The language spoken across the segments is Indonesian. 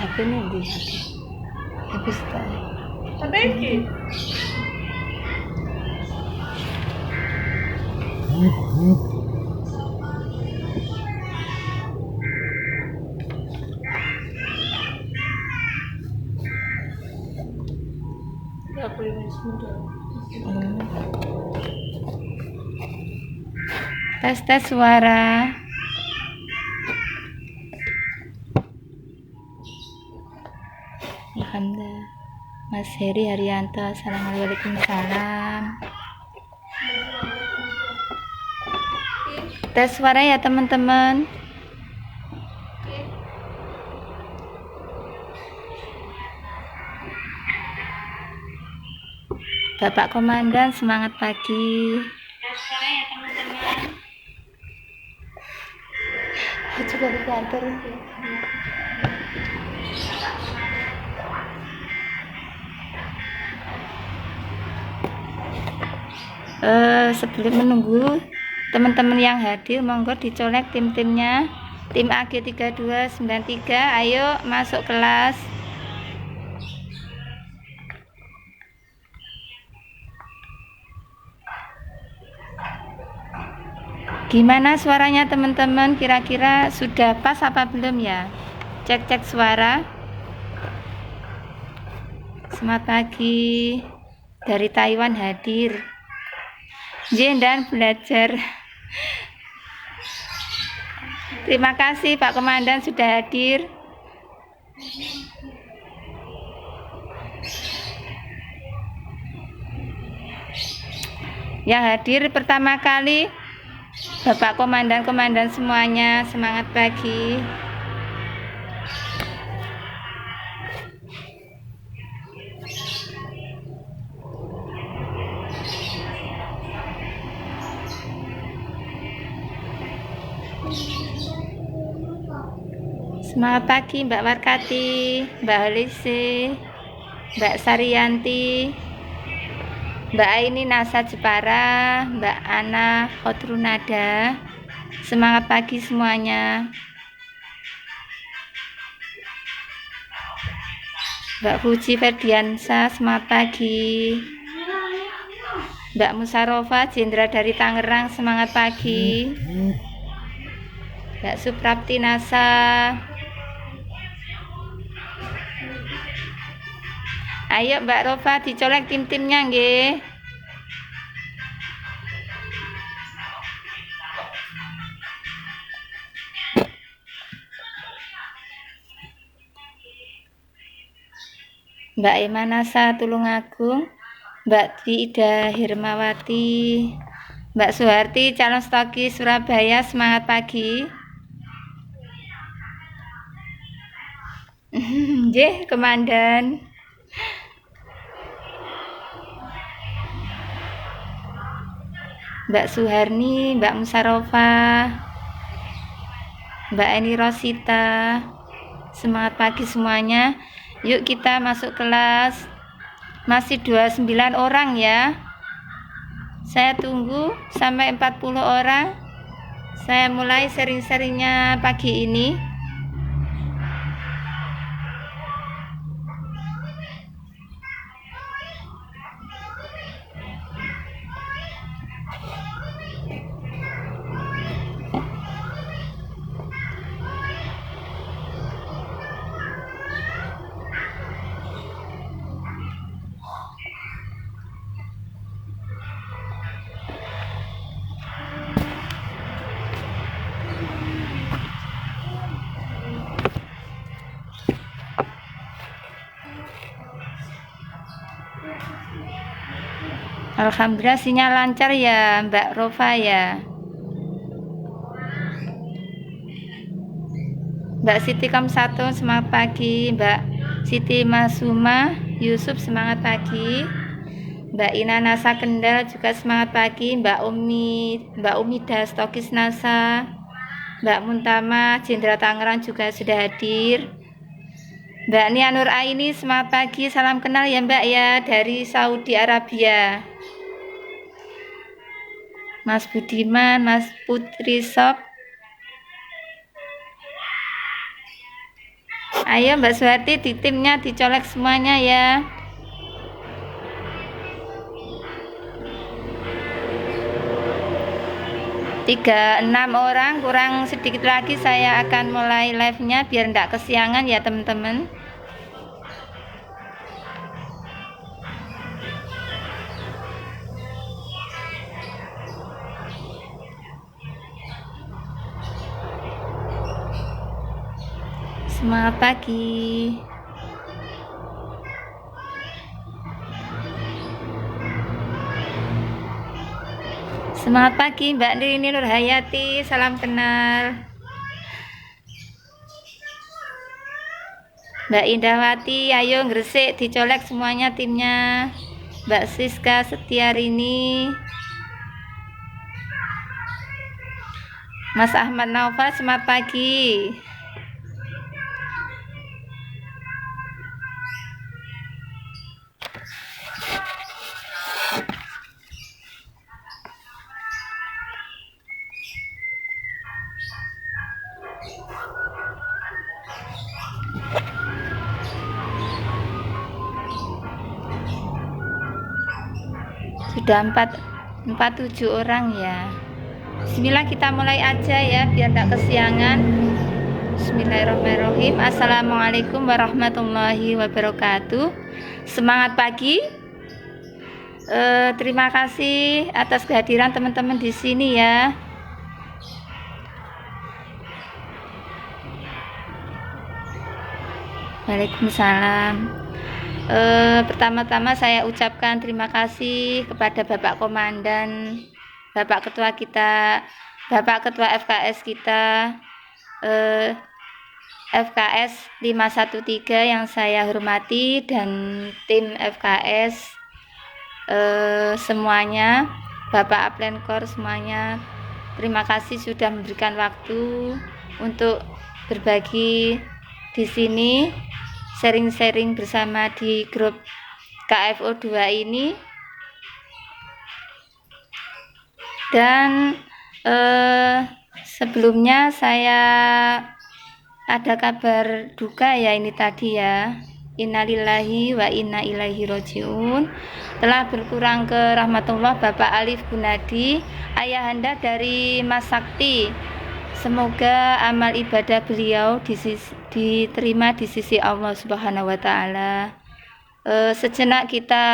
HP-nya di habis tak? Apa iki? Ya boleh muda. Tes suara. Alhamdulillah. Mas Heri Haryanto, assalamualaikum salam. Tes suara ya teman-teman. Bapak Komandan, semangat pagi. Tes suara ya teman-teman. Coba di kantor. Sebelum menunggu teman-teman yang hadir, monggo dicolek tim-timnya. Tim AG3293, ayo masuk kelas. Gimana suaranya teman-teman? Kira-kira sudah pas apa belum ya? Cek-cek suara. Selamat pagi. Dari Taiwan hadir. Jen dan belajar. Terima kasih Pak Komandan sudah hadir. Yang hadir pertama kali Bapak Komandan semuanya, semangat pagi. Semangat pagi Mbak Warkati, Mbak Holise, Mbak Saryanti, Mbak Aini Nasa Jepara, Mbak Ana Khotrunada. Semangat pagi semuanya. Mbak Fuji Ferdiansa, semangat pagi. Mbak Musarova Jenderal dari Tangerang, semangat pagi. Mbak Suprapti Nasa. Ayo Mbak Rova dicolek tim-timnya nggih. Mbak Ema Nasa Tulungagung, Mbak Ida Hirmawati, Mbak Suharti calon stokis Surabaya, semangat pagi. Nggih, Komandan. Mbak Suharni, Mbak Musarova, Mbak Eni Rosita, semangat pagi semuanya. Yuk kita masuk kelas. Masih 29 orang ya. Saya tunggu sampai 40 orang. Saya mulai sharing-sharingnya pagi ini. Alhamdulillah sinyal lancar ya Mbak Rova ya. Mbak Siti Kamsato semangat pagi. Mbak Siti Masuma Yusuf semangat pagi. Mbak Ina Nasa Kendal juga semangat pagi. Mbak Umida Stokis Nasa, Mbak Muntama Jenderal Tangerang juga sudah hadir. Mbak Nia Nur Aini semangat pagi. Salam kenal ya Mbak ya, dari Saudi Arabia. Mas Budiman, Mas Putri Sok. Ayo Mbak Suharti, di timnya dicolek semuanya ya. Enam orang, kurang sedikit lagi saya akan mulai live-nya biar enggak kesiangan ya teman-teman. Semangat pagi. Semangat pagi Mbak Nini Nurhayati, salam kenal. Mbak Indawati, ayo Gresik dicolek semuanya timnya. Mbak Siska Setiarini, Mas Ahmad Naufal, semangat pagi. Sudah 47 orang ya. Bismillah, kita mulai aja ya biar tak kesiangan. Bismillahirrahmanirrahim. Assalamualaikum warahmatullahi wabarakatuh. Semangat pagi. Terima kasih atas kehadiran teman-teman di sini ya. Waalaikumsalam. Pertama-tama saya ucapkan terima kasih kepada Bapak Komandan, Bapak Ketua kita, Bapak Ketua FKS kita, FKS 513 yang saya hormati, dan tim FKS semuanya, Bapak Aplenkor semuanya. Terima kasih sudah memberikan waktu untuk berbagi di sini, sharing-sharing bersama di grup KFO 2 ini. Dan sebelumnya saya ada kabar duka ya ini tadi ya. Innalillahi wa inna ilaihi rojiun. Telah berkurang ke rahmatullah Bapak Alif Gunadi, ayahanda dari Mas Sakti. Semoga amal ibadah beliau diterima di sisi Allah Subhanahu wa Ta'ala. Sejenak kita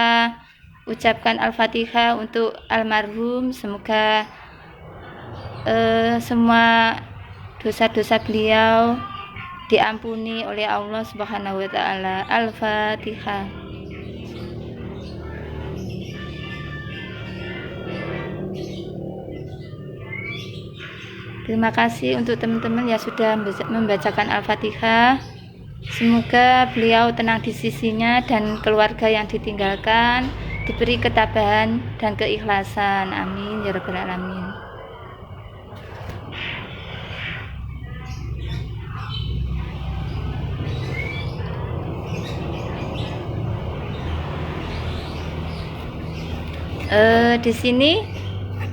ucapkan Al-Fatihah untuk almarhum. Semoga semua dosa-dosa beliau diampuni oleh Allah Subhanahu wa Ta'ala. Al-Fatihah. Terima kasih untuk teman-teman yang sudah membacakan Al-Fatihah. Semoga beliau tenang di sisinya dan keluarga yang ditinggalkan diberi ketabahan dan keikhlasan. Amin ya rabbal alamin. Di sini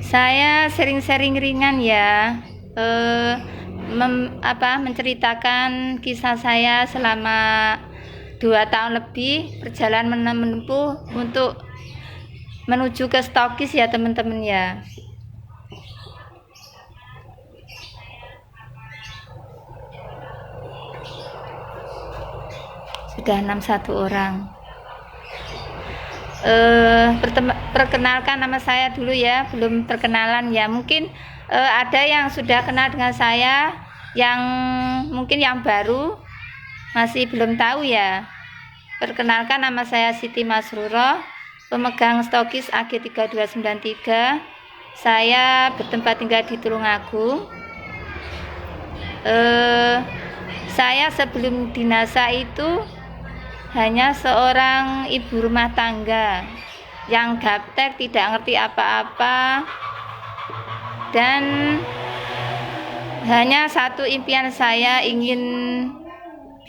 saya sharing-sharing ringan ya. Menceritakan kisah saya selama 2 tahun lebih perjalanan menempuh untuk menuju ke stokis ya teman-teman ya. Sudah 61 orang. Perkenalkan nama saya dulu ya, belum perkenalan ya. Mungkin ada yang sudah kenal dengan saya, yang mungkin yang baru masih belum tahu ya. Perkenalkan, nama saya Siti Masrurah, pemegang stokis AG 3293. Saya bertempat tinggal di Tulungagung. Saya sebelum dinasa itu hanya seorang ibu rumah tangga yang gaptek, tidak ngerti apa-apa, dan hanya satu impian saya, ingin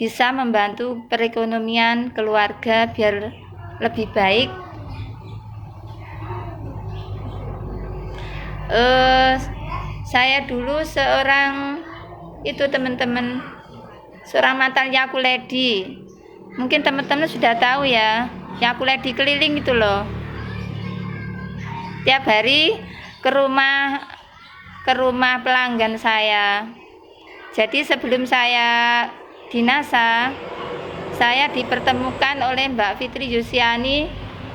bisa membantu perekonomian keluarga biar lebih baik. Saya dulu seorang itu teman-teman, seorang mantan Yakuledi. Mungkin teman-teman sudah tahu ya, Yakuledi keliling itu loh. Tiap hari ke rumah pelanggan saya. Jadi sebelum saya di NASA, saya dipertemukan oleh Mbak Fitri Yusiani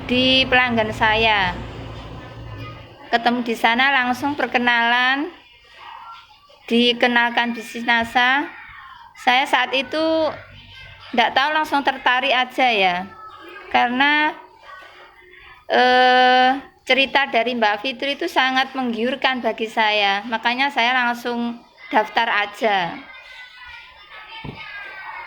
di pelanggan saya. Ketemu di sana langsung perkenalan, dikenalkan bisnis NASA. Saya saat itu tidak tahu, langsung tertarik aja ya, karena cerita dari Mbak Fitri itu sangat menggiurkan bagi saya. Makanya saya langsung daftar aja.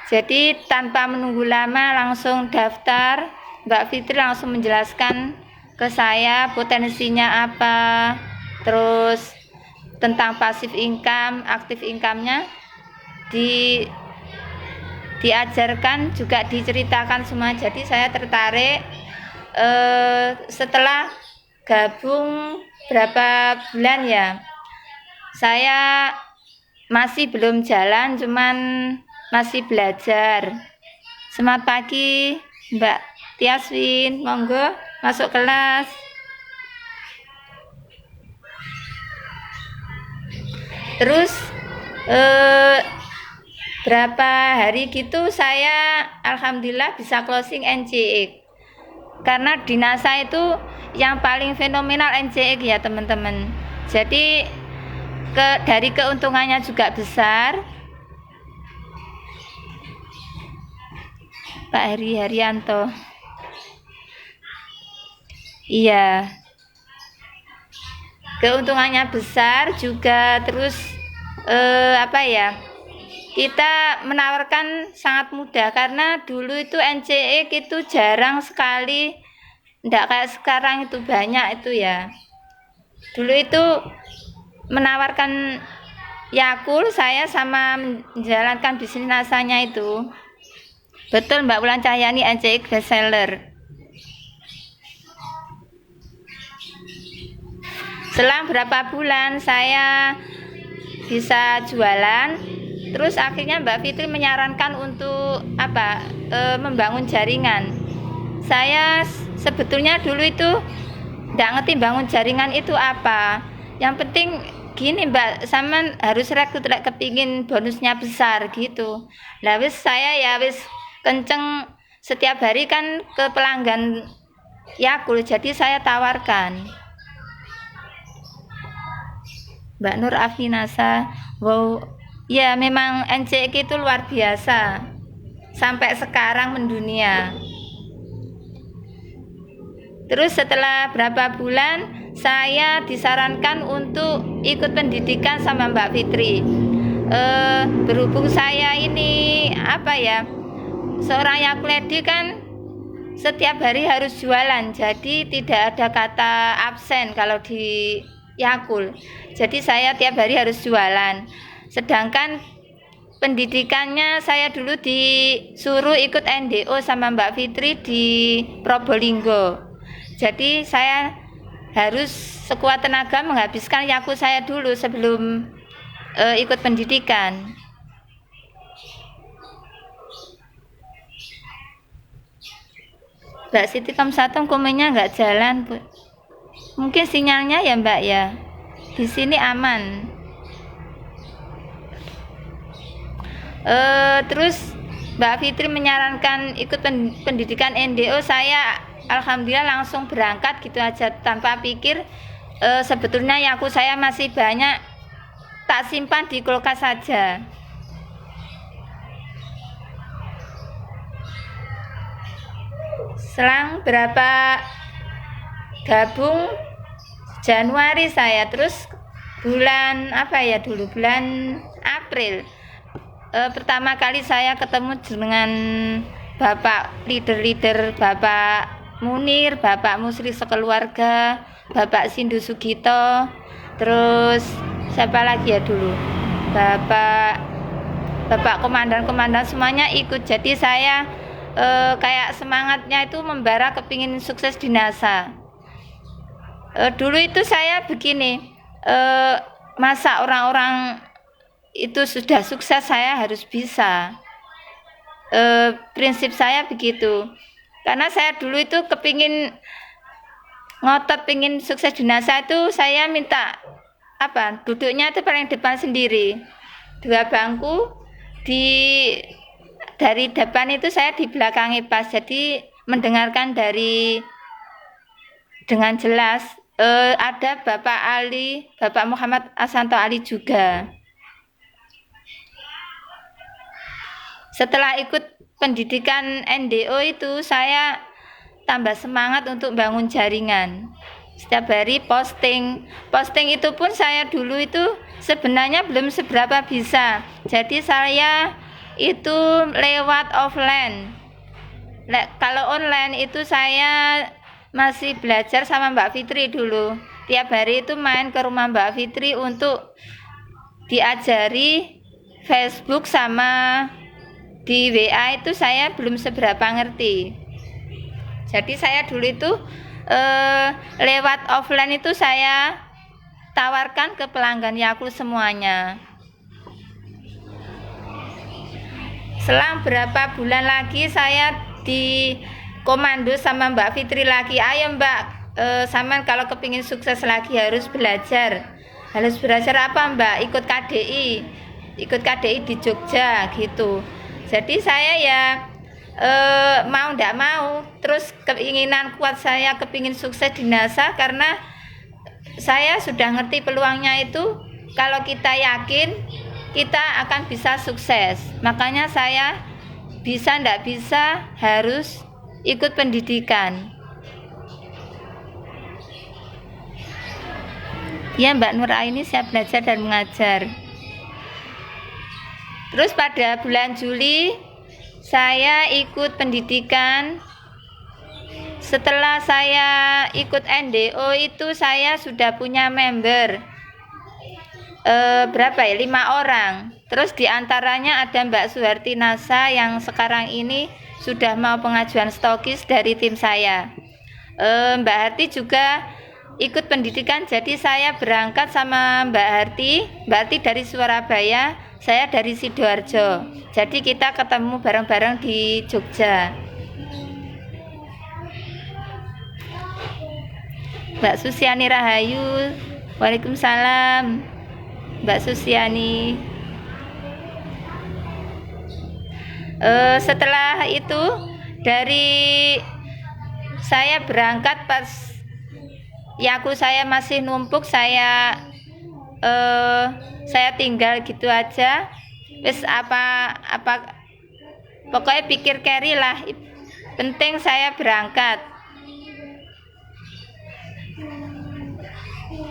Jadi tanpa menunggu lama langsung daftar. Mbak Fitri langsung menjelaskan ke saya potensinya apa, terus tentang pasif income, aktif income-nya diajarkan, juga diceritakan semua. Jadi saya tertarik. Setelah gabung berapa bulan ya, saya masih belum jalan, cuman masih belajar. Semangat pagi Mbak Tiaswin, monggo masuk kelas. Terus berapa hari gitu saya alhamdulillah bisa closing NCX. Karena di NASA itu yang paling fenomenal NCX ya teman-teman. Jadi dari keuntungannya juga besar. Pak Heri Haryanto. Iya. Keuntungannya besar juga, terus kita menawarkan sangat mudah, karena dulu itu NCX itu jarang sekali, enggak kayak sekarang itu banyak itu ya. Dulu itu menawarkan Yakul, saya sama menjalankan bisnis NASA-nya itu. Betul Mbak Wulan Cahyani, NCX bestseller. Selang berapa bulan saya bisa jualan, terus akhirnya Mbak Fitri menyarankan untuk membangun jaringan. Saya sebetulnya dulu itu nggak ngerti bangun jaringan itu apa. Yang penting gini Mbak, sama harus rekrut, kepingin bonusnya besar gitu. Lah wis saya ya wis kenceng, setiap hari kan ke pelanggan Yakul, jadi saya tawarkan. Mbak Nur Afinasa, wow, ya memang NCX itu luar biasa, sampai sekarang mendunia. Terus setelah berapa bulan saya disarankan untuk ikut pendidikan sama Mbak Fitri. Berhubung saya ini seorang Yakuledi kan setiap hari harus jualan, jadi tidak ada kata absen kalau di Yakul. Jadi saya tiap hari harus jualan. Sedangkan pendidikannya saya dulu disuruh ikut NDO sama Mbak Fitri di Probolinggo. Jadi saya harus sekuat tenaga menghabiskan Yakul saya dulu sebelum ikut pendidikan. Mbak Siti Kamsatom komennya nggak jalan, Bu. Mungkin sinyalnya ya Mbak ya. Di sini aman. Terus Mbak Fitri menyarankan ikut pendidikan NDO, saya alhamdulillah langsung berangkat gitu aja tanpa pikir. Sebetulnya Yakul saya masih banyak, tak simpan di kulkas saja. Selang berapa gabung Januari saya, terus bulan bulan April pertama kali saya ketemu dengan Bapak leader Bapak Munir, Bapak Musri sekeluarga, Bapak Sindu Sugito, terus siapa lagi ya dulu, Bapak komandan semuanya ikut. Jadi saya kayak semangatnya itu membara, kepingin sukses di NASA. Dulu itu saya begini, masa orang-orang itu sudah sukses saya harus bisa. prinsip saya begitu. Karena saya dulu itu kepingin ngotot pingin sukses di NASA itu, saya minta duduknya itu paling depan sendiri, 2 bangku dari depan itu saya di belakangnya pas, jadi mendengarkan dengan jelas. Ada Bapak Muhammad Asanto Ali juga. Setelah ikut pendidikan NDO itu, saya tambah semangat untuk bangun jaringan. Setiap hari posting itu pun saya dulu itu sebenarnya belum seberapa bisa. Jadi saya itu lewat offline. Kalau online itu saya masih belajar sama Mbak Fitri dulu. Tiap hari itu main ke rumah Mbak Fitri untuk diajari Facebook, sama di WA itu saya belum seberapa ngerti. Jadi saya dulu itu lewat offline itu saya tawarkan ke pelanggan Yakult semuanya. Selang berapa bulan lagi saya dikomando sama Mbak Fitri lagi, ayo Mbak, sampean kalau kepingin sukses lagi harus belajar. Harus belajar apa Mbak? Ikut KDI di Jogja gitu. Jadi saya ya mau ndak mau, terus keinginan kuat saya kepingin sukses di NASA, karena saya sudah ngerti peluangnya itu. Kalau kita yakin kita akan bisa sukses, makanya saya bisa ndak bisa harus ikut pendidikan. Ya Mbak Nuraini siap belajar dan mengajar. Terus pada bulan Juli saya ikut pendidikan. Setelah saya ikut NDO itu saya sudah punya member 5 orang. Terus diantaranya ada Mbak Suharti Nasa yang sekarang ini sudah mau pengajuan stokis dari tim saya. Mbak Harti juga ikut pendidikan, jadi saya berangkat sama Mbak Harti dari Surabaya, saya dari Sidoarjo. Jadi kita ketemu bareng-bareng di Jogja. Mbak Susiani Rahayu, waalaikumsalam Mbak Susiani. Setelah itu dari saya berangkat, pas Yakult saya masih numpuk, saya tinggal gitu aja. Wis apa pokoknya pikir carry lah, penting saya berangkat.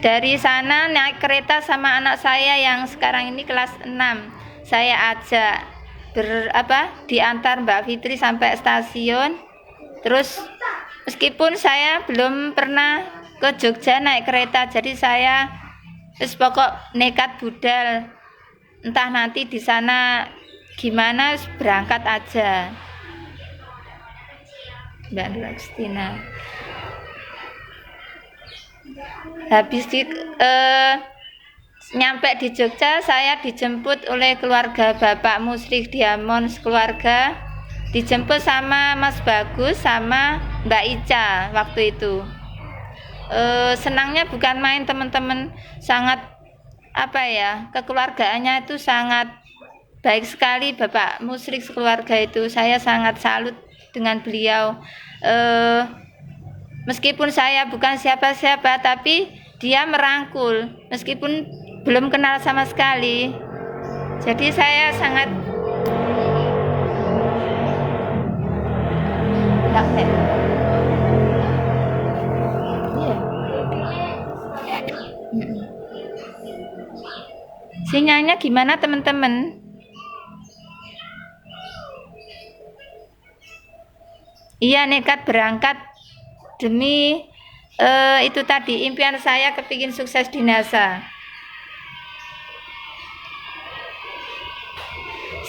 Dari sana naik kereta sama anak saya yang sekarang ini kelas 6. Saya ajak diantar Mbak Fitri sampai stasiun. Terus meskipun saya belum pernah ke Jogja naik kereta, jadi saya pokok nekat budal. Entah nanti di sana gimana, berangkat aja. Mbak Nurastina. Habis nyampe di Jogja, saya dijemput oleh keluarga Bapak Musrik Diamond keluarga, dijemput sama Mas Bagus sama Mbak Ica waktu itu. Senangnya bukan main, teman-teman, sangat kekeluargaannya itu sangat baik sekali. Bapak Musrik keluarga itu saya sangat salut dengan beliau. Meskipun saya bukan siapa-siapa, tapi dia merangkul meskipun belum kenal sama sekali. Jadi saya sangat sinyalnya gimana teman-teman? Iya, nekat berangkat demi itu tadi, impian saya kepingin sukses di NASA.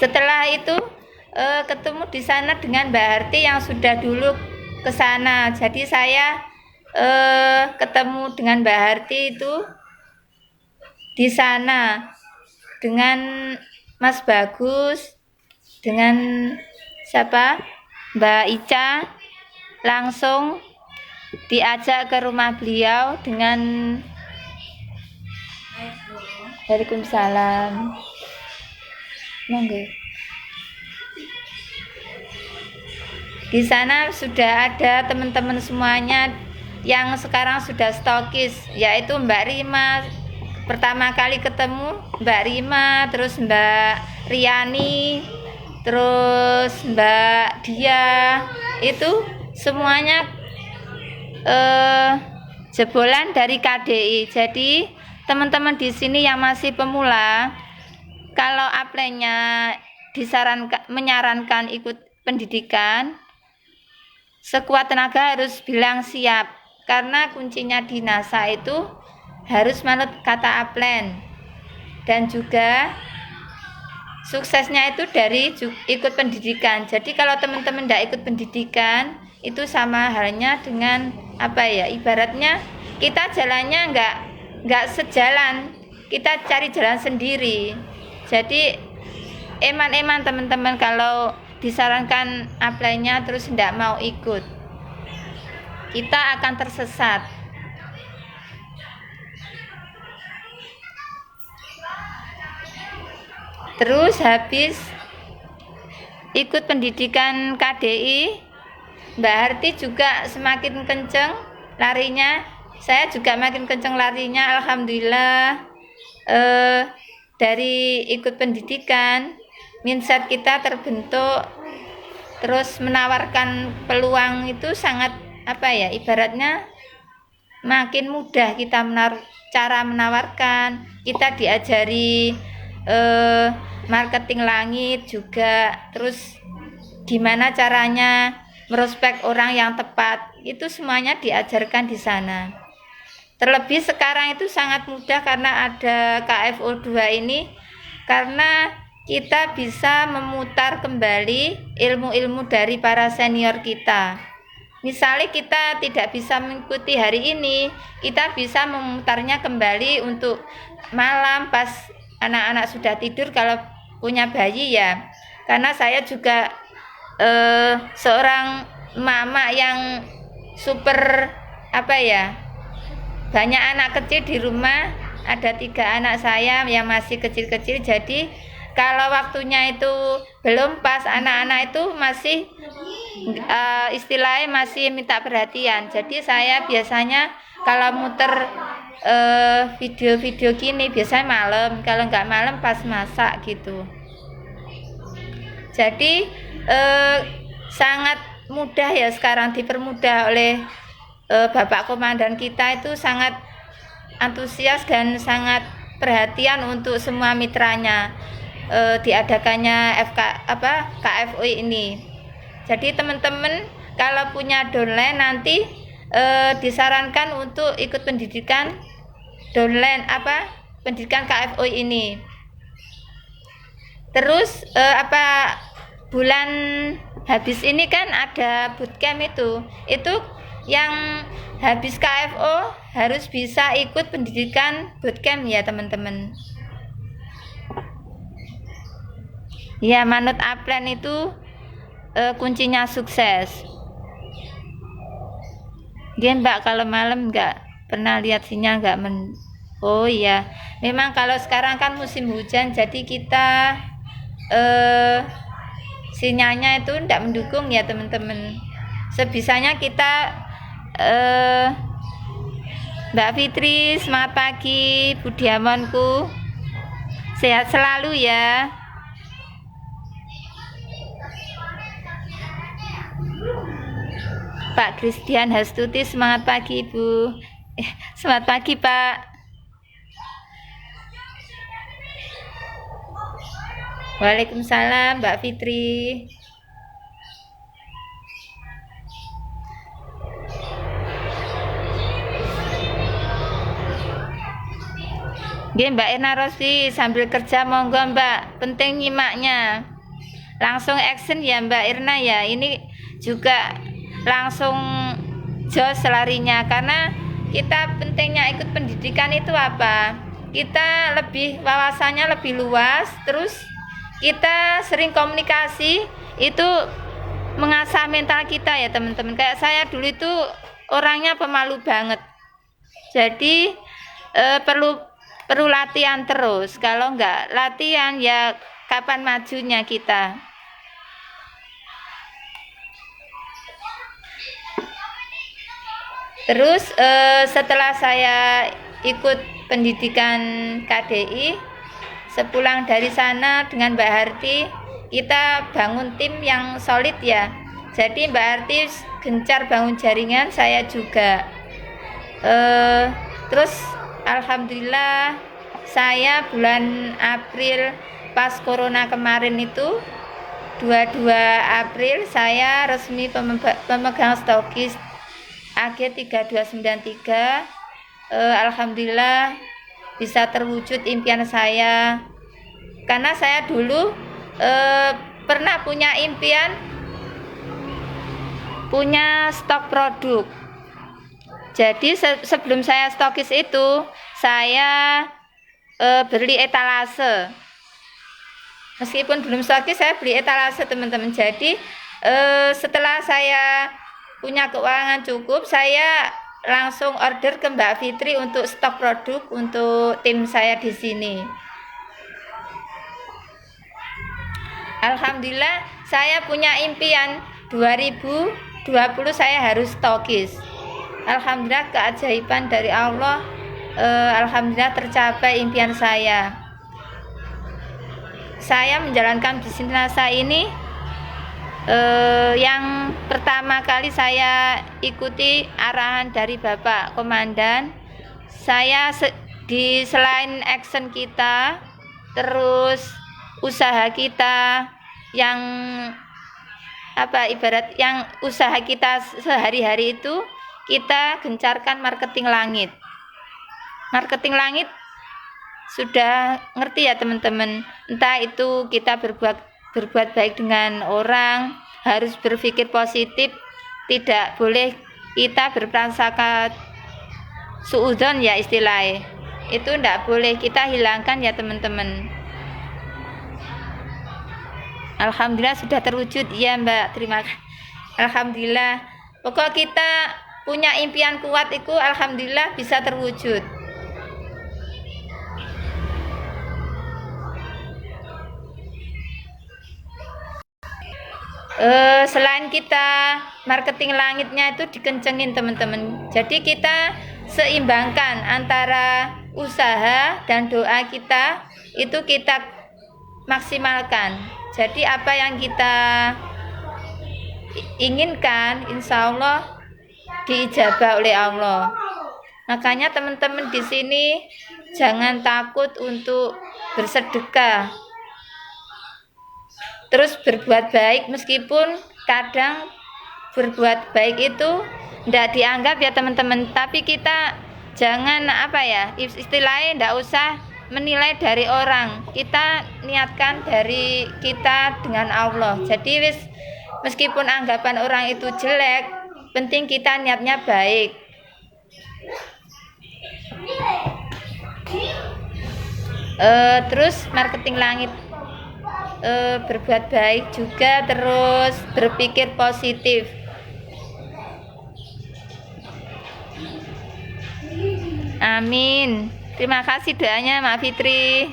Setelah itu ketemu di sana dengan Mbak Harti yang sudah dulu ke sana. Jadi saya ketemu dengan Mbak Harti itu di sana dengan Mas Bagus, dengan siapa Mbak Ica langsung diajak ke rumah beliau dengan Waalaikumsalam. Monggo. Di sana sudah ada teman-teman semuanya yang sekarang sudah stokis, yaitu Mbak Rima. Pertama kali ketemu Mbak Rima, terus Mbak Riani, terus Mbak Dia, itu semuanya jebolan dari KDI. Jadi teman-teman di sini yang masih pemula, kalau apply-nya menyarankan ikut pendidikan, sekuat tenaga harus bilang siap, karena kuncinya di NASA itu harus manut kata apply, dan juga suksesnya itu dari ikut pendidikan. Jadi kalau teman-teman tidak ikut pendidikan, itu sama halnya dengan apa ya, ibaratnya kita jalannya nggak sejalan, kita cari jalan sendiri. Jadi eman-eman teman-teman kalau disarankan apply-nya terus tidak mau ikut, kita akan tersesat. Terus habis ikut pendidikan KDI, Mbak Harti juga semakin kenceng larinya, saya juga makin kenceng larinya. Alhamdulillah, dari ikut pendidikan mindset kita terbentuk, terus menawarkan peluang itu sangat apa ya, ibaratnya makin mudah kita cara menawarkan. Kita diajari marketing langit juga, terus gimana caranya merospek orang yang tepat, itu semuanya diajarkan di sana. Terlebih sekarang itu sangat mudah karena ada KFO 2 ini, karena kita bisa memutar kembali ilmu-ilmu dari para senior kita. Misalnya kita tidak bisa mengikuti hari ini, kita bisa memutarnya kembali untuk malam pas anak-anak sudah tidur, kalau punya bayi ya. Karena saya juga seorang mama yang super apa ya, banyak anak kecil di rumah, ada 3 anak saya yang masih kecil-kecil. Jadi kalau waktunya itu belum pas, anak-anak itu masih istilahnya masih minta perhatian. Jadi saya biasanya kalau muter video-video gini biasanya malam, kalau nggak malam pas masak gitu. Jadi sangat mudah ya sekarang, dipermudah oleh Bapak Komandan kita, itu sangat antusias dan sangat perhatian untuk semua mitranya diadakannya KFO ini. Jadi teman-teman kalau punya downline nanti disarankan untuk ikut pendidikan downline pendidikan KFO ini. Terus bulan habis ini kan ada bootcamp, itu yang habis KFO harus bisa ikut pendidikan bootcamp ya teman-teman. Ya, manut apply itu kuncinya sukses. Dia Mbak kalau malam nggak pernah lihat sinyal nggak oh iya, memang kalau sekarang kan musim hujan, jadi kita sinyalnya itu tidak mendukung ya teman-teman. Sebisanya kita Mbak Fitri, semangat pagi, Budiamonku, sehat selalu ya. Pak Christian Hastuti, semangat pagi Ibu. Semangat pagi Pak. Waalaikumsalam Mbak Fitri. Nggih Mbak Erna Rosi, sambil kerja monggo Mbak, penting nyimaknya. Langsung action ya Mbak Irna ya. Ini juga langsung jos larinya, karena kita pentingnya ikut pendidikan itu apa? Kita lebih wawasannya lebih luas, terus kita sering komunikasi, itu mengasah mental kita ya teman-teman. Kayak saya dulu itu orangnya pemalu banget. Jadi perlu latihan terus. Kalau nggak latihan ya kapan majunya kita. Terus setelah saya ikut pendidikan KDI, sepulang dari sana dengan Mbak Harti, kita bangun tim yang solid ya. Jadi Mbak Harti gencar bangun jaringan, saya juga. Terus alhamdulillah saya bulan April pas corona kemarin itu 22 April saya resmi pemegang stokis AG 3293. Alhamdulillah bisa terwujud impian saya, karena saya dulu pernah punya impian punya stok produk. Jadi sebelum saya stokis itu saya beli etalase. Meskipun belum stokis saya beli etalase teman-teman. Jadi setelah saya punya keuangan cukup, saya langsung order ke Mbak Fitri untuk stok produk untuk tim saya di sini. Alhamdulillah saya punya impian 2020 saya harus stokis. Alhamdulillah keajaiban dari Allah, alhamdulillah tercapai impian saya. Saya menjalankan bisnis nasa ini yang pertama kali saya ikuti arahan dari Bapak Komandan. Saya selain action kita, terus usaha kita yang yang usaha kita sehari-hari itu kita gencarkan marketing langit. Marketing langit sudah ngerti ya teman-teman. Entah itu kita berbuat baik dengan orang, harus berpikir positif, tidak boleh kita berprasangka suudzon ya istilahnya. Itu tidak boleh kita hilangkan ya teman-teman. Alhamdulillah sudah terwujud ya Mbak, terima kasih. Alhamdulillah. Pokok kita punya impian kuat itu alhamdulillah bisa terwujud. Selain kita marketing langitnya itu dikencengin teman-teman. Jadi kita seimbangkan antara usaha dan doa kita, itu kita maksimalkan. Jadi apa yang kita inginkan insya Allah diijabah oleh Allah. Makanya teman-teman di sini jangan takut untuk bersedekah, terus berbuat baik, meskipun kadang berbuat baik itu tidak dianggap ya teman-teman. Tapi kita jangan istilahnya tidak usah menilai dari orang, kita niatkan dari kita dengan Allah. Jadi meskipun anggapan orang itu jelek, penting kita niatnya baik. Terus marketing langit, berbuat baik juga, terus berpikir positif. Amin. Terima kasih doanya Mbak Fitri.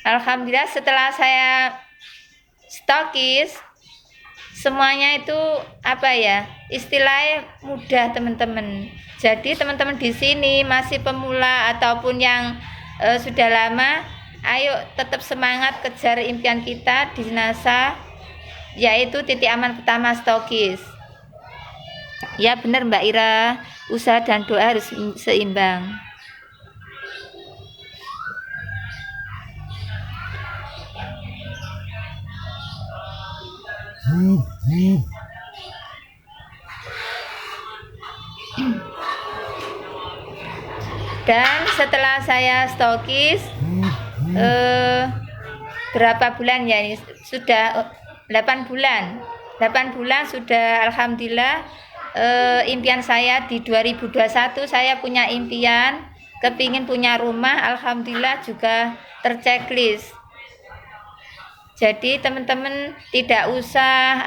Alhamdulillah setelah saya stokis, semuanya itu istilahnya mudah teman-teman. Jadi teman-teman di sini masih pemula ataupun yang sudah lama, ayo tetap semangat kejar impian kita di NASA, yaitu titik aman pertama stokis. Ya benar Mbak Ira, usaha dan doa harus seimbang. Dan setelah saya stokis berapa bulan ya, ini sudah 8 bulan. 8 bulan sudah alhamdulillah. Impian saya di 2021 saya punya impian kepingin punya rumah, alhamdulillah juga terchecklist. Jadi teman-teman tidak usah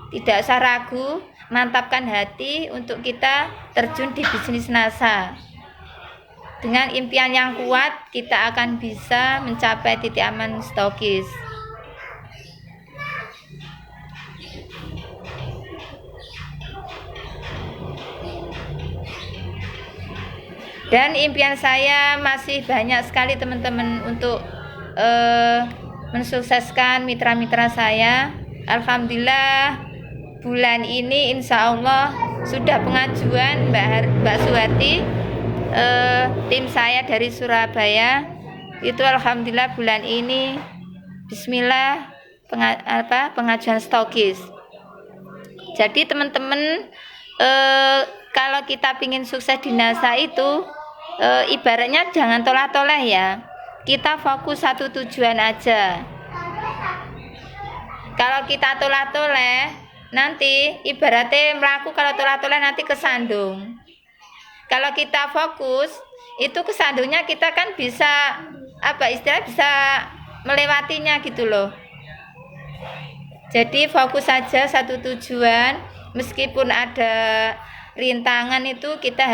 tidak usah ragu, mantapkan hati untuk kita terjun di bisnis NASA. Dengan impian yang kuat, kita akan bisa mencapai titik aman stokis. Dan impian saya masih banyak sekali teman-teman untuk mensukseskan mitra-mitra saya. Alhamdulillah bulan ini insya Allah sudah pengajuan Mbak Suwati, tim saya dari Surabaya itu alhamdulillah bulan ini bismillah pengajuan stokis. Jadi teman-teman kalau kita ingin sukses di NASA itu ibaratnya jangan tolak-tolak ya. Kita fokus satu tujuan aja. Kalau kita tolak-tolak, nanti ibaratnya melaku kalau tolak-tolak nanti kesandung. Kalau kita fokus, itu kesandungnya kita kan bisa bisa melewatinya gitu loh. Jadi fokus saja satu tujuan, meskipun ada rintangan itu kita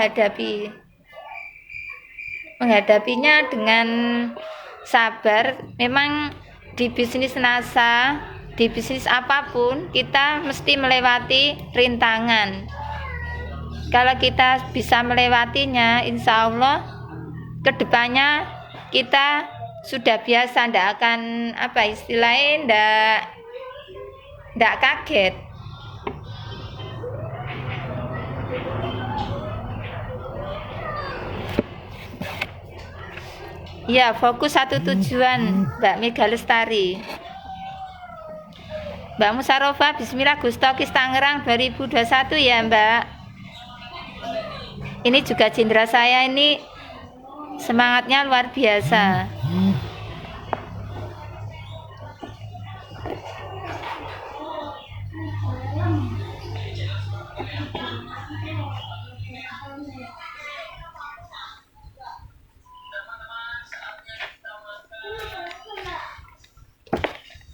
menghadapinya dengan sabar. Memang di bisnis NASA, di bisnis apapun kita mesti melewati rintangan. Kalau kita bisa melewatinya, insya Allah kedepannya kita sudah biasa, ndak akan ndak kaget. Ya, fokus satu tujuan, Mbak Mega Lestari. Mbak Musarofa, bismillah Gustokis Tangerang 2021 ya Mbak. Ini juga jenderal saya ini semangatnya luar biasa.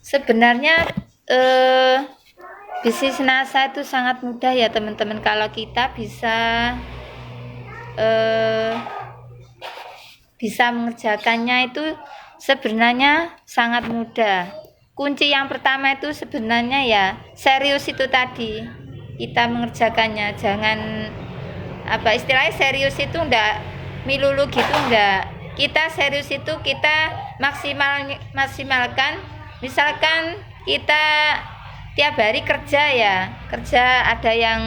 Sebenarnya bisnis NASA itu sangat mudah ya teman-teman, kalau kita bisa mengerjakannya itu sebenarnya sangat mudah. Kunci yang pertama itu sebenarnya ya serius itu tadi, kita mengerjakannya. Jangan istilahnya serius itu enggak milulu gitu, enggak. Kita serius itu kita maksimalkan. Misalkan kita tiap hari kerja, ada yang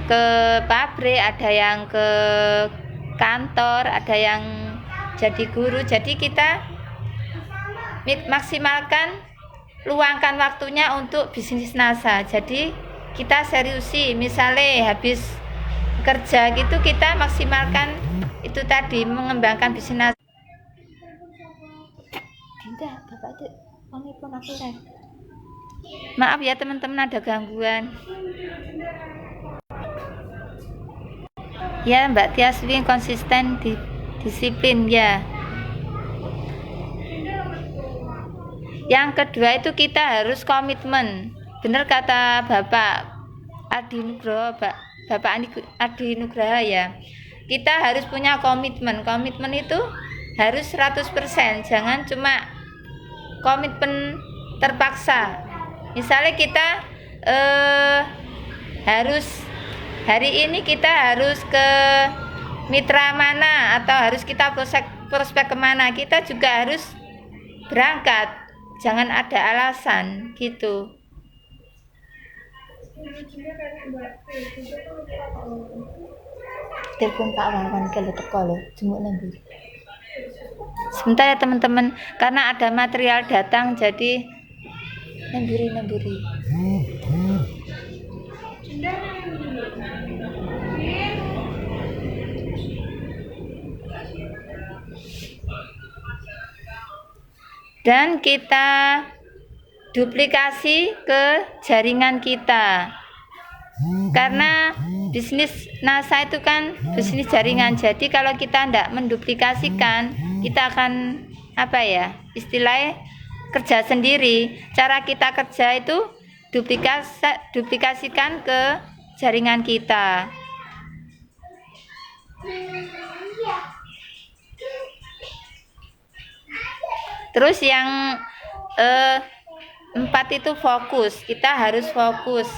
ke pabrik, ada yang ke kantor, ada yang jadi guru. Jadi kita maksimalkan, luangkan waktunya untuk bisnis NASA. Jadi kita seriusi, misalnya habis kerja gitu kita maksimalkan itu tadi, mengembangkan bisnis NASA. Tidak, Bapak itu pun aku maaf ya teman-teman, ada gangguan. Ya Mbak Tiaswi, konsisten disiplin ya. Yang kedua itu kita harus komitmen. Benar kata Bapak Adi Nugroho, Bapak Adi Nugroho ya. Kita harus punya komitmen. Komitmen itu harus 100%. Jangan cuma komitmen terpaksa. Misalnya kita harus hari ini kita harus ke mitra mana, atau harus kita prospek kemana, kita juga harus berangkat. Jangan ada alasan gitu. Telepon Pak Wawan kalau teko lho, jemuk nembur. Sebentar ya teman-teman, karena ada material datang jadi nemburi. Dan kita duplikasi ke jaringan kita. Karena bisnis NASA itu kan bisnis jaringan. Jadi kalau kita tidak menduplikasikan, kita akan istilahnya kerja sendiri. Cara kita kerja itu duplikasikan ke jaringan kita. Terus yang 4 itu fokus. Kita harus fokus,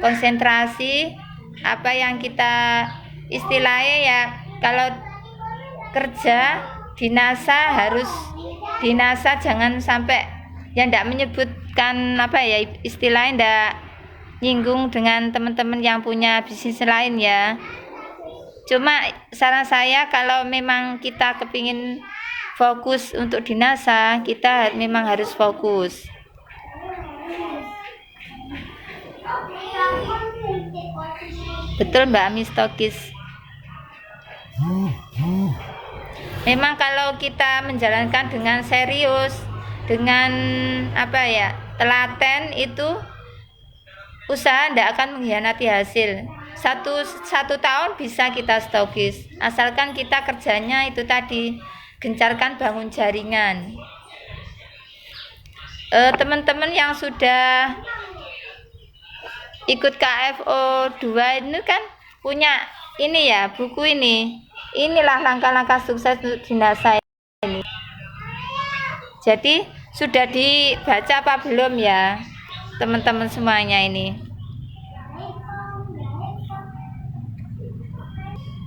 konsentrasi. Apa yang kita istilahnya ya, kalau kerja di NASA jangan sampai yang tidak menyebutkan apa ya, istilahnya tidak nyinggung dengan teman-teman yang punya bisnis lain ya. Cuma saran saya, kalau memang kita kepingin fokus untuk di NASA, kita memang harus fokus. Betul Mbak Mistokis. Memang kalau kita menjalankan dengan serius, dengan apa ya, telaten, itu usaha tidak akan mengkhianati hasil. Satu tahun bisa kita stokis, asalkan kita kerjanya itu tadi, gencarkan bangun jaringan. Teman-teman yang sudah ikut KFO 2 ini kan punya ini ya, buku ini. Inilah langkah-langkah sukses di NASA ini. Jadi sudah dibaca apa belum ya teman-teman semuanya ini?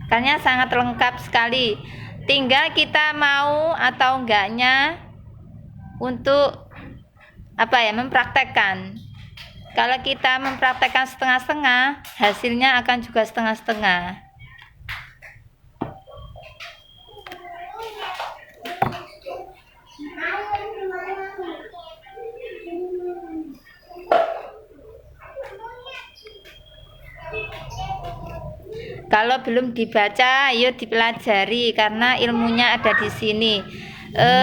Karena sangat lengkap sekali. Tinggal kita mau atau enggaknya untuk apa ya, mempraktekkan. Kalau kita mempraktekkan setengah-setengah, hasilnya akan juga setengah-setengah. Kalau belum dibaca, ayo dipelajari, karena ilmunya ada di sini.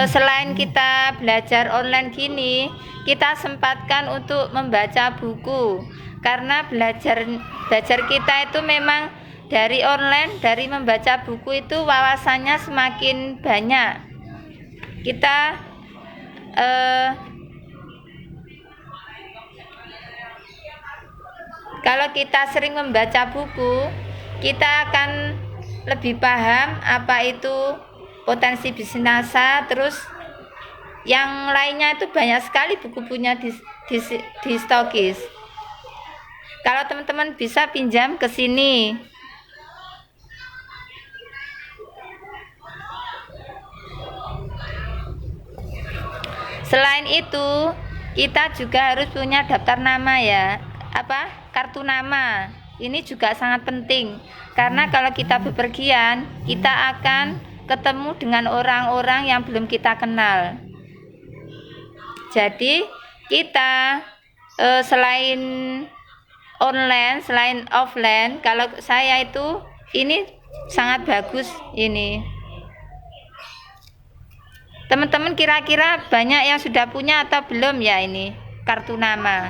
Selain kita belajar online gini, kita sempatkan untuk membaca buku, karena belajar kita itu memang dari online, dari membaca buku itu wawasannya semakin banyak. Kita kalau kita sering membaca buku, kita akan lebih paham apa itu potensi bisnis NASA. Terus yang lainnya itu banyak sekali buku-bukunya di Stokis. Kalau teman-teman bisa pinjam ke sini. Selain itu, kita juga harus punya daftar nama ya, kartu nama. Ini juga sangat penting, karena kalau kita bepergian, kita akan ketemu dengan orang-orang yang belum kita kenal. Jadi kita selain online, selain offline, kalau saya itu ini sangat bagus ini. Teman-teman kira-kira banyak yang sudah punya atau belum ya ini kartu nama?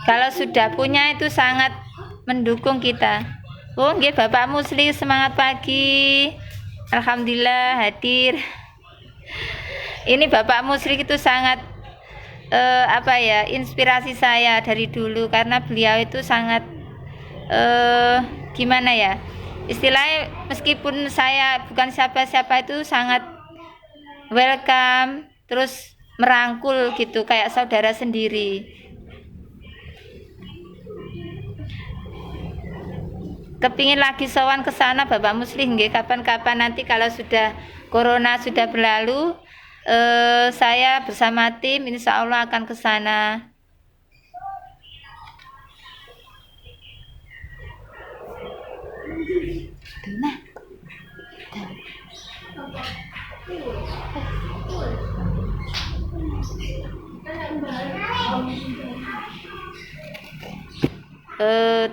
Kalau sudah punya itu sangat mendukung kita. Oh, nggih Bapak Musli, semangat pagi. Alhamdulillah hadir. Ini Bapak Musli itu sangat inspirasi saya dari dulu, karena beliau itu sangat gimana ya, istilahnya meskipun saya bukan siapa-siapa itu sangat welcome, terus merangkul gitu kayak saudara sendiri. Kepingin lagi sowan ke sana Bapak Musli nggih, kapan-kapan nanti kalau sudah corona sudah berlalu, saya bersama tim insya Allah akan ke sana.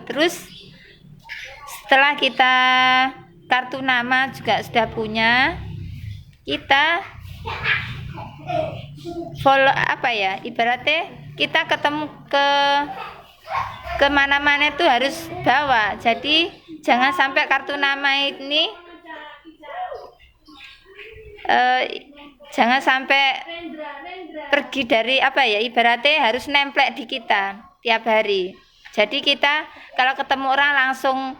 Terus setelah kita kartu nama juga sudah punya, kita follow apa ya, ibaratnya kita ketemu kemana-mana itu harus bawa. Jadi jangan sampai kartu nama ini jangan sampai pergi dari apa ya, ibaratnya harus nemplek di kita tiap hari. Jadi kita kalau ketemu orang langsung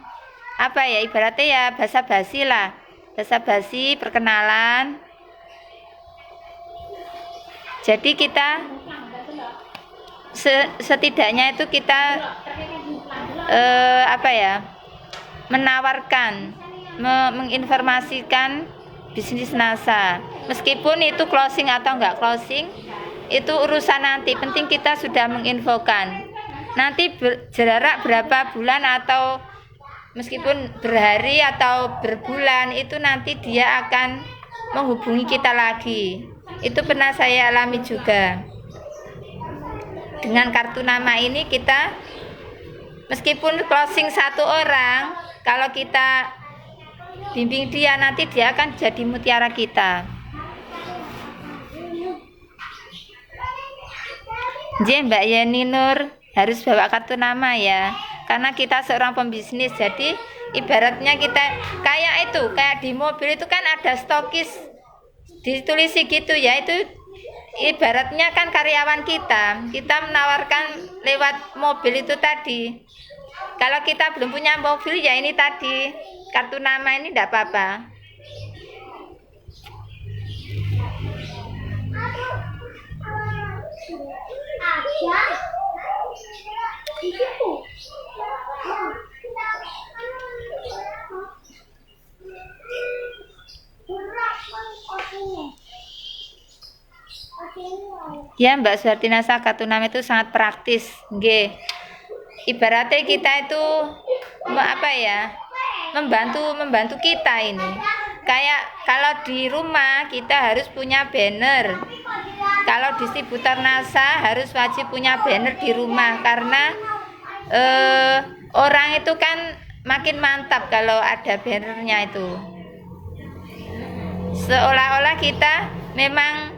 apa ya, ibaratnya ya basa-basi lah, basa-basi perkenalan. Jadi kita setidaknya itu kita apa ya, menawarkan, menginformasikan bisnis NASA. Meskipun itu closing atau enggak closing, itu urusan nanti. Penting kita sudah menginfokan. Nanti jarak berapa bulan atau meskipun berhari atau berbulan, itu nanti dia akan menghubungi kita lagi. Itu pernah saya alami juga. Dengan kartu nama ini kita meskipun closing satu orang, kalau kita bimbing dia, nanti dia akan jadi mutiara kita. Jadi Mbak Yeni Nur harus bawa kartu nama ya, karena kita seorang pembisnis. Jadi ibaratnya kita kayak itu, kayak di mobil itu kan ada stokis, ditulisi gitu ya, itu ibaratnya kan karyawan kita menawarkan lewat mobil itu tadi. Kalau kita belum punya mobil ya ini tadi, kartu nama ini tidak apa-apa. Ya Mbak Suhartinasa, kartu nama itu sangat praktis, nggih. Ibaratnya kita itu apa ya, membantu kita ini. Kayak kalau di rumah kita harus punya banner. Kalau distributor NASA harus wajib punya banner di rumah, karena orang itu kan makin mantap kalau ada bannernya itu. Seolah-olah kita memang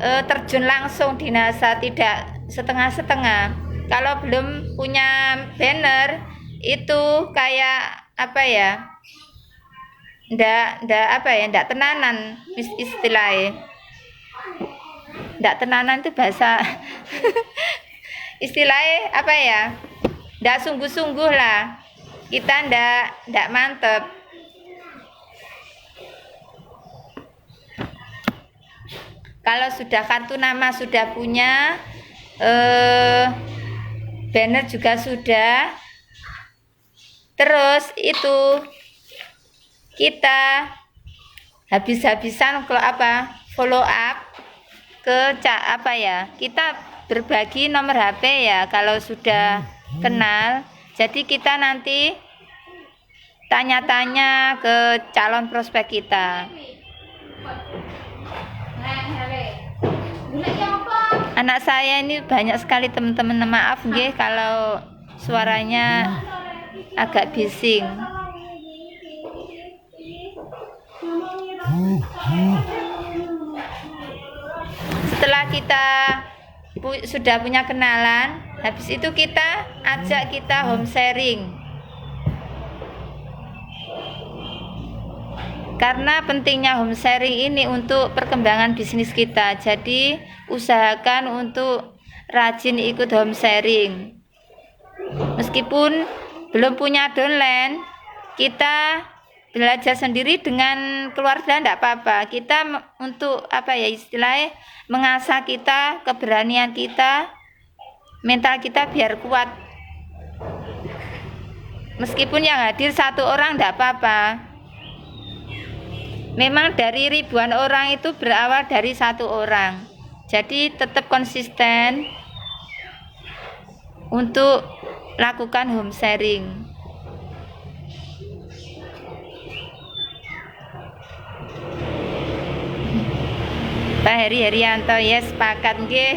terjun langsung di NASA, tidak setengah-setengah. Kalau belum punya banner itu kayak apa ya, ndak tenanan istilahnya. Ndak tenanan itu bahasa istilahnya apa ya, ndak sungguh-sungguh lah, kita ndak mantep. Kalau sudah kartu nama sudah punya, banner juga sudah, terus itu kita habis-habisan kalau apa, follow up ke apa ya, kita berbagi nomor HP ya kalau sudah kenal. Jadi kita nanti tanya-tanya ke calon prospek kita. Anak saya ini banyak sekali teman-teman, maaf nggih kalau suaranya agak bising. Setelah kita sudah punya kenalan, habis itu kita ajak kita home sharing. Karena pentingnya home sharing ini untuk perkembangan bisnis kita. Jadi usahakan untuk rajin ikut home sharing. Meskipun belum punya downline, kita belajar sendiri dengan keluarga tidak apa-apa. Kita untuk apa ya istilahnya, mengasah kita, keberanian kita, mental kita biar kuat. Meskipun yang hadir satu orang tidak apa-apa. Memang dari ribuan orang itu berawal dari satu orang. Jadi tetap konsisten untuk lakukan home sharing. Pak Heri Herianto, ya sepakat nggih.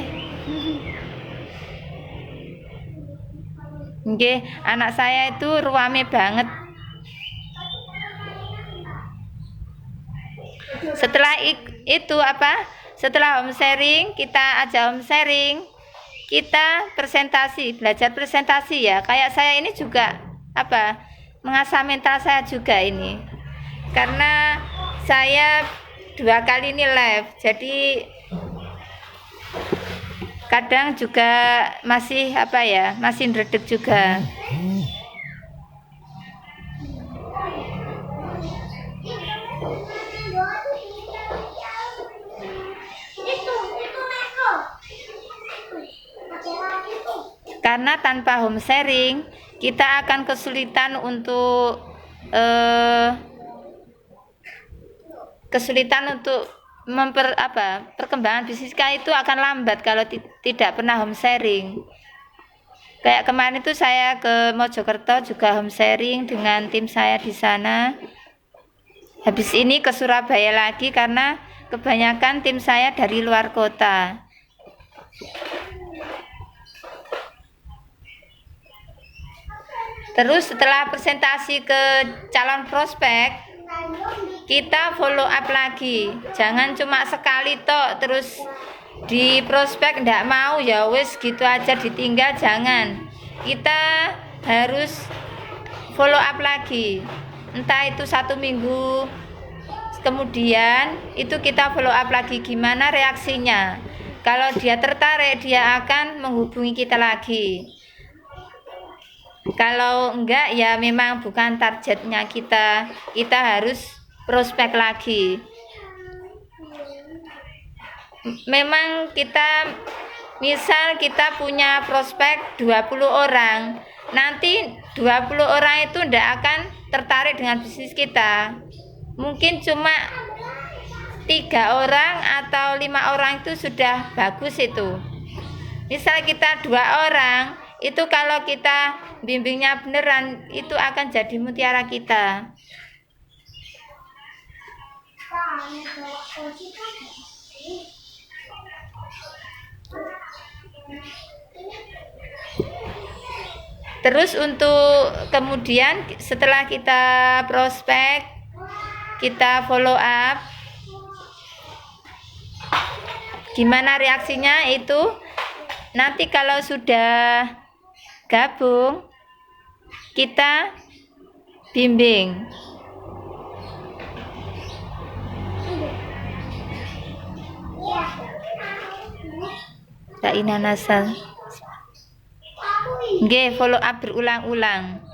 Nggih, anak saya itu ruame banget. Setelah itu apa? setelah home sharing, kita aja home sharing, kita presentasi, belajar presentasi ya. Kayak saya ini juga mengasah mental saya juga ini. Karena saya 2 kali ini live, jadi kadang juga masih masih ndredeg juga. Karena tanpa home sharing kita akan kesulitan untuk perkembangan bisnis kita itu akan lambat kalau tidak pernah home sharing. Kayak kemarin itu saya ke Mojokerto juga home sharing dengan tim saya di sana. Habis ini ke Surabaya lagi karena kebanyakan tim saya dari luar kota. Terus setelah presentasi ke calon prospek, kita follow up lagi. Jangan cuma sekali tok terus di prospek ndak mau ya wes gitu aja ditinggal, jangan. Kita harus follow up lagi. Entah itu 1 minggu kemudian itu kita follow up lagi gimana reaksinya. Kalau dia tertarik, dia akan menghubungi kita lagi. Kalau enggak ya memang bukan targetnya kita harus prospek lagi. Memang misal kita punya prospek 20 orang, nanti 20 orang itu enggak akan tertarik dengan bisnis kita. Mungkin cuma 3 orang atau 5 orang itu sudah bagus itu. Misal kita 2 orang, itu kalau kita bimbingnya beneran itu akan jadi mutiara kita. Terus untuk kemudian setelah kita prospek, kita follow up, gimana reaksinya itu nanti kalau sudah gabung kita bimbing. Raina Nasal. Nggih, follow up berulang-ulang.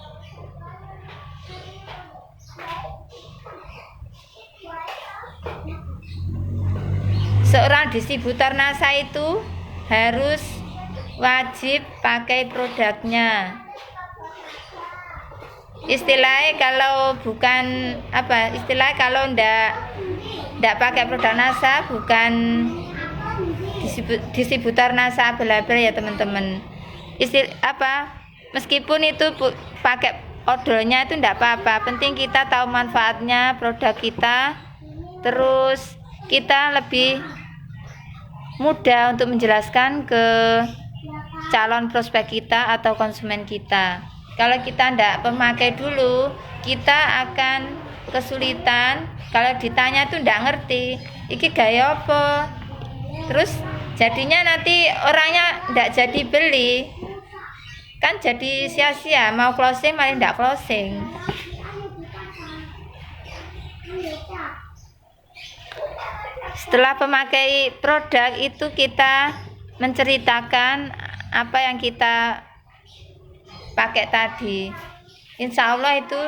Seorang distributor NASA itu harus wajib pakai produknya. Istilahnya kalau ndak pakai produk NASA bukan distributor NASA abal-abal ya teman-teman. Meskipun itu pakai odolnya itu ndak apa-apa, penting kita tahu manfaatnya produk kita, terus kita lebih mudah untuk menjelaskan ke calon prospek kita atau konsumen kita. Kalau kita ndak pemakai dulu, kita akan kesulitan. Kalau ditanya tuh ndak ngerti, iki gaya apa? Terus jadinya nanti orangnya ndak jadi beli. Kan jadi sia-sia, mau closing malah ndak closing. Setelah pemakai produk itu kita menceritakan apa yang kita pakai tadi. Insya Allah itu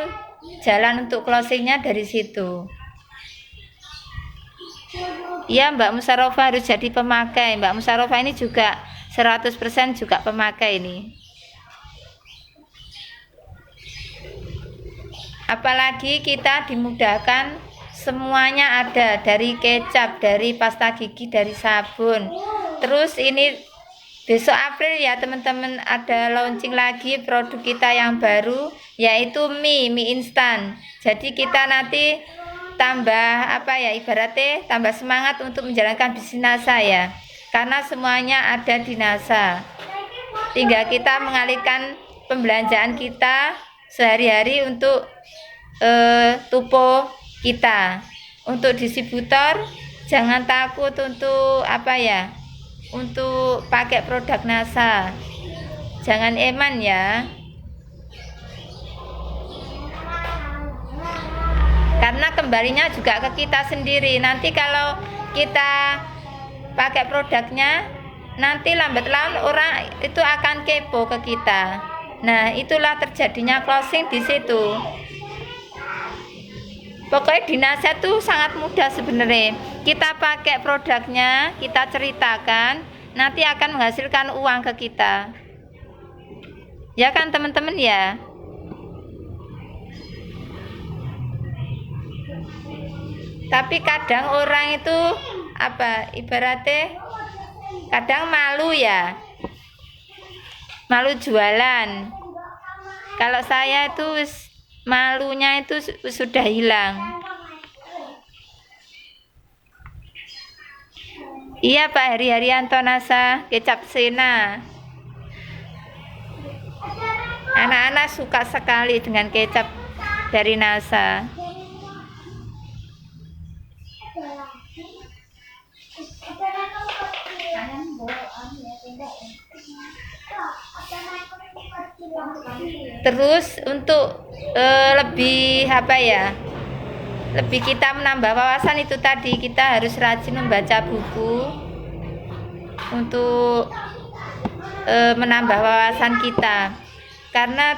jalan untuk closingnya dari situ. Ya, Mbak Musyarofa harus jadi pemakai. Mbak Musyarofa ini juga 100% juga pemakai ini. Apalagi kita dimudahkan, semuanya ada, dari kecap, dari pasta gigi, dari sabun. Terus ini besok April ya teman-teman, ada launching lagi produk kita yang baru, yaitu mie instan. Jadi kita nanti tambah ibaratnya tambah semangat untuk menjalankan bisnis NASA ya, karena semuanya ada di NASA. Tinggal kita mengalihkan pembelanjaan kita sehari-hari untuk tupo kita. Untuk distributor jangan takut untuk apa ya, untuk pakai produk NASA. Jangan eman ya, karena kembalinya juga ke kita sendiri. Nanti kalau kita pakai produknya, nanti lambat laun orang itu akan kepo ke kita. Nah, itulah terjadinya closing di situ. Pokoknya di NASA tuh sangat mudah sebenarnya. Kita pakai produknya, kita ceritakan, nanti akan menghasilkan uang ke kita. Ya kan teman-teman ya? Tapi kadang orang itu apa, ibaratnya kadang malu ya. Malu jualan. Kalau saya itu malunya itu sudah hilang. Iya Pak Heri Haryanto NASA Kecap Sena. Anak-anak suka sekali dengan kecap dari NASA. Terus untuk lebih apa ya, lebih kita menambah wawasan itu tadi, kita harus rajin membaca buku untuk menambah wawasan kita. Karena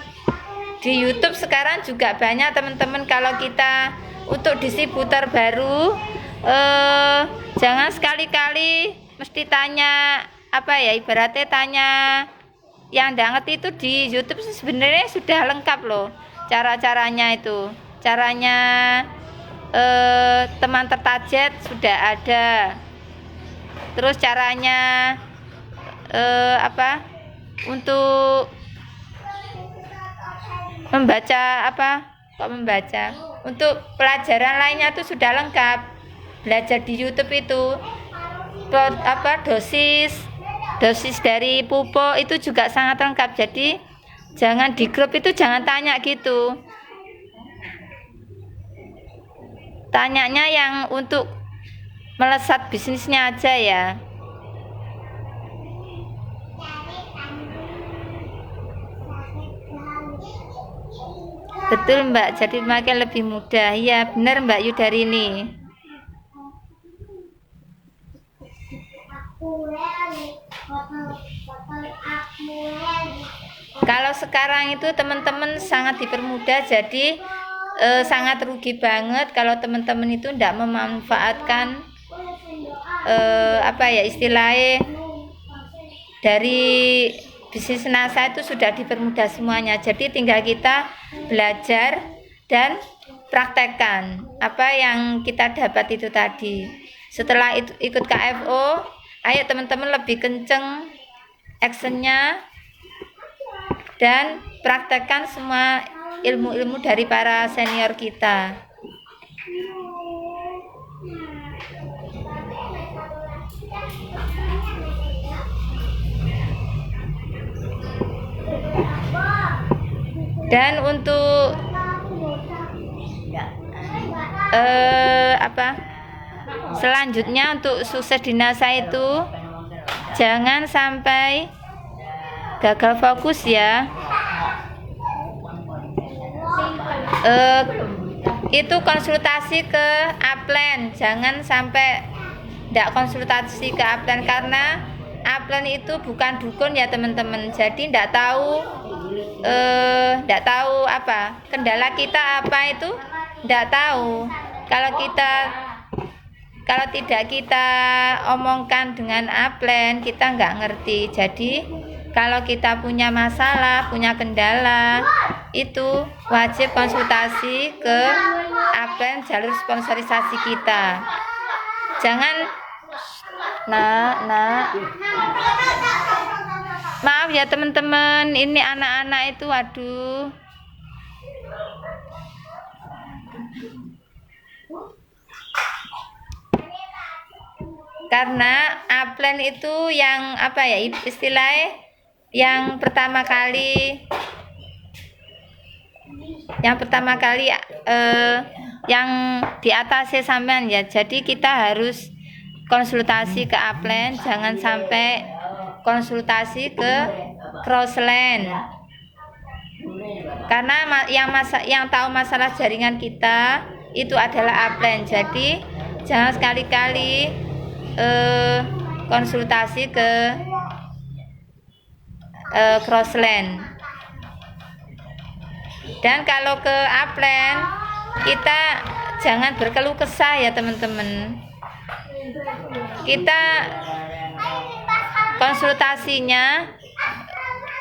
di YouTube sekarang juga banyak teman-teman, kalau kita untuk distributor baru jangan sekali-kali mesti tanya apa ya, ibaratnya tanya yang nggak ngerti. Itu di YouTube sebenarnya sudah lengkap loh cara-caranya. Itu caranya teman tertajet sudah ada, terus caranya apa untuk membaca untuk pelajaran lainnya itu sudah lengkap. Belajar di YouTube itu dosis dari pupuk itu juga sangat lengkap. Jadi jangan di grup itu jangan tanya gitu, tanyanya yang untuk melesat bisnisnya aja ya. Betul Mbak, jadi makin lebih mudah. Ya benar Mbak Yudarini. Kalau sekarang itu teman-teman sangat dipermudah, jadi sangat rugi banget kalau teman-teman itu tidak memanfaatkan apa ya istilahnya, dari bisnis NASA itu sudah dipermudah semuanya. Jadi tinggal kita belajar dan praktekkan apa yang kita dapat itu tadi. Setelah itu ikut KFO, ayo teman-teman lebih kenceng actionnya dan praktekkan semua ilmu-ilmu dari para senior kita. Dan untuk selanjutnya untuk sukses di NASA itu jangan sampai gagal fokus ya. Itu konsultasi ke upline, jangan sampai tidak konsultasi ke upline, karena upline itu bukan dukun ya teman-teman. Jadi tidak tahu apa kendala kita, apa itu tidak tahu. Kalau tidak kita omongkan dengan upline, kita nggak ngerti. Jadi kalau kita punya masalah, punya kendala, itu wajib konsultasi ke upline jalur sponsorisasi kita. Jangan maaf ya teman-teman, ini anak-anak itu waduh. Karena upline itu yang apa ya istilahnya, yang pertama kali yang di atasnya sampean ya. Jadi kita harus konsultasi ke upline, jangan sampai konsultasi ke crossline. Karena yang tahu masalah jaringan kita itu adalah upline. Jadi jangan sekali-kali konsultasi ke crossline. Dan kalau ke upline, kita jangan berkeluh kesah ya teman-teman. Kita konsultasinya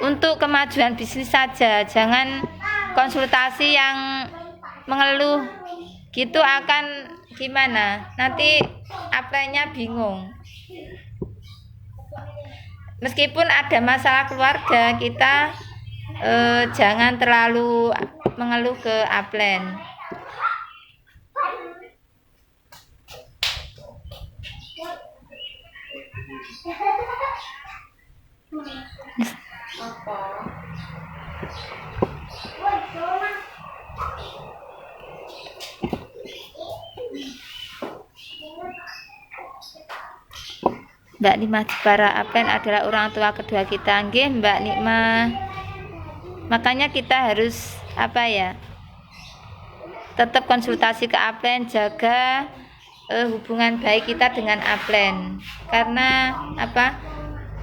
untuk kemajuan bisnis saja, jangan konsultasi yang mengeluh gitu, akan gimana? Nanti upline-nya bingung. Meskipun ada masalah keluarga, kita jangan terlalu mengeluh ke upline. Mbak Nikmah para upline adalah orang tua kedua kita. Nggih, Mbak Nikmah. Makanya kita harus tetap konsultasi ke upline, jaga hubungan baik kita dengan upline. Karena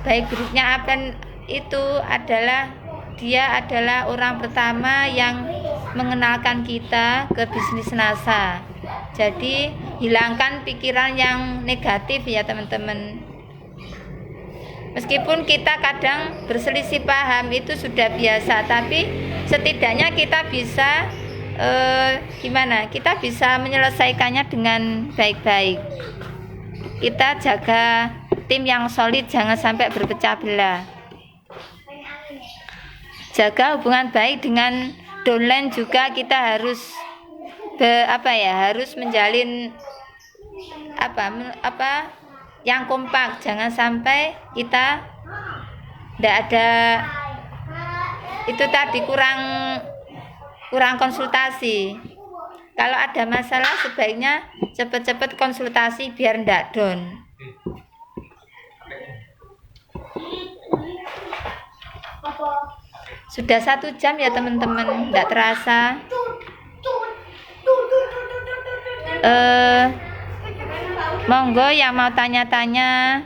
baik buruknya upline itu adalah dia adalah orang pertama yang mengenalkan kita ke bisnis NASA. Jadi hilangkan pikiran yang negatif ya teman-teman. Meskipun kita kadang berselisih paham, itu sudah biasa, tapi setidaknya kita bisa kita bisa menyelesaikannya dengan baik-baik. Kita jaga tim yang solid, jangan sampai berpecah belah. Jaga hubungan baik dengan downline juga, kita harus harus menjalin yang kompak. Jangan sampai kita tidak ada itu tadi kurang konsultasi. Kalau ada masalah sebaiknya cepat-cepat konsultasi biar tidak down. Sudah 1 jam ya teman-teman, tidak terasa. Monggo yang mau tanya-tanya.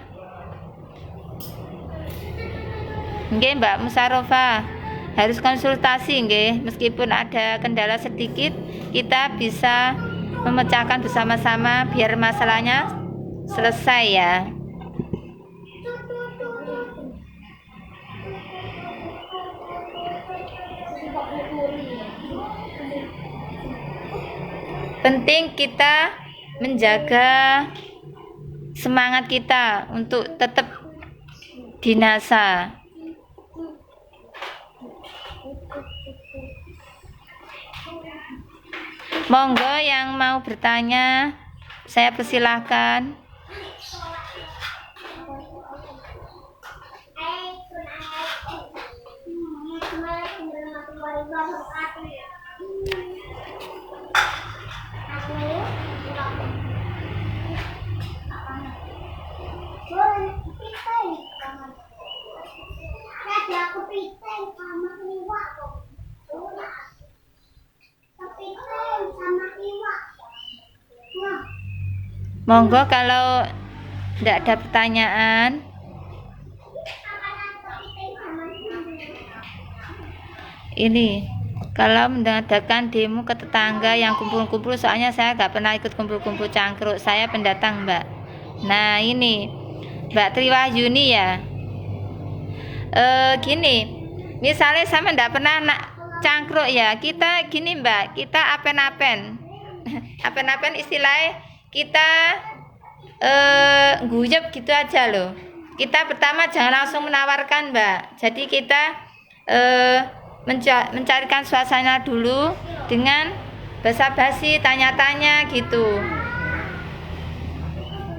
Nggih Mbak Musarofah, harus konsultasi nggih. Meskipun ada kendala sedikit, kita bisa memecahkan bersama-sama biar masalahnya selesai ya. Penting kita menjaga semangat kita untuk tetap di NASA. Monggo yang mau bertanya, saya persilahkan. Monggo kalau tidak ada pertanyaan. Ini kalau mengadakan demo ke tetangga yang kumpul-kumpul, soalnya saya nggak pernah ikut kumpul-kumpul cangkruk, saya pendatang Mbak. Nah ini Mbak Triwahyuni ya. Gini, misalnya saya nggak pernah cangkruk ya, kita gini Mbak, kita apen-apen istilahnya, kita guyep gitu aja loh. Kita pertama jangan langsung menawarkan Mbak, jadi kita mencarikan suasana dulu dengan basa-basi, tanya-tanya gitu.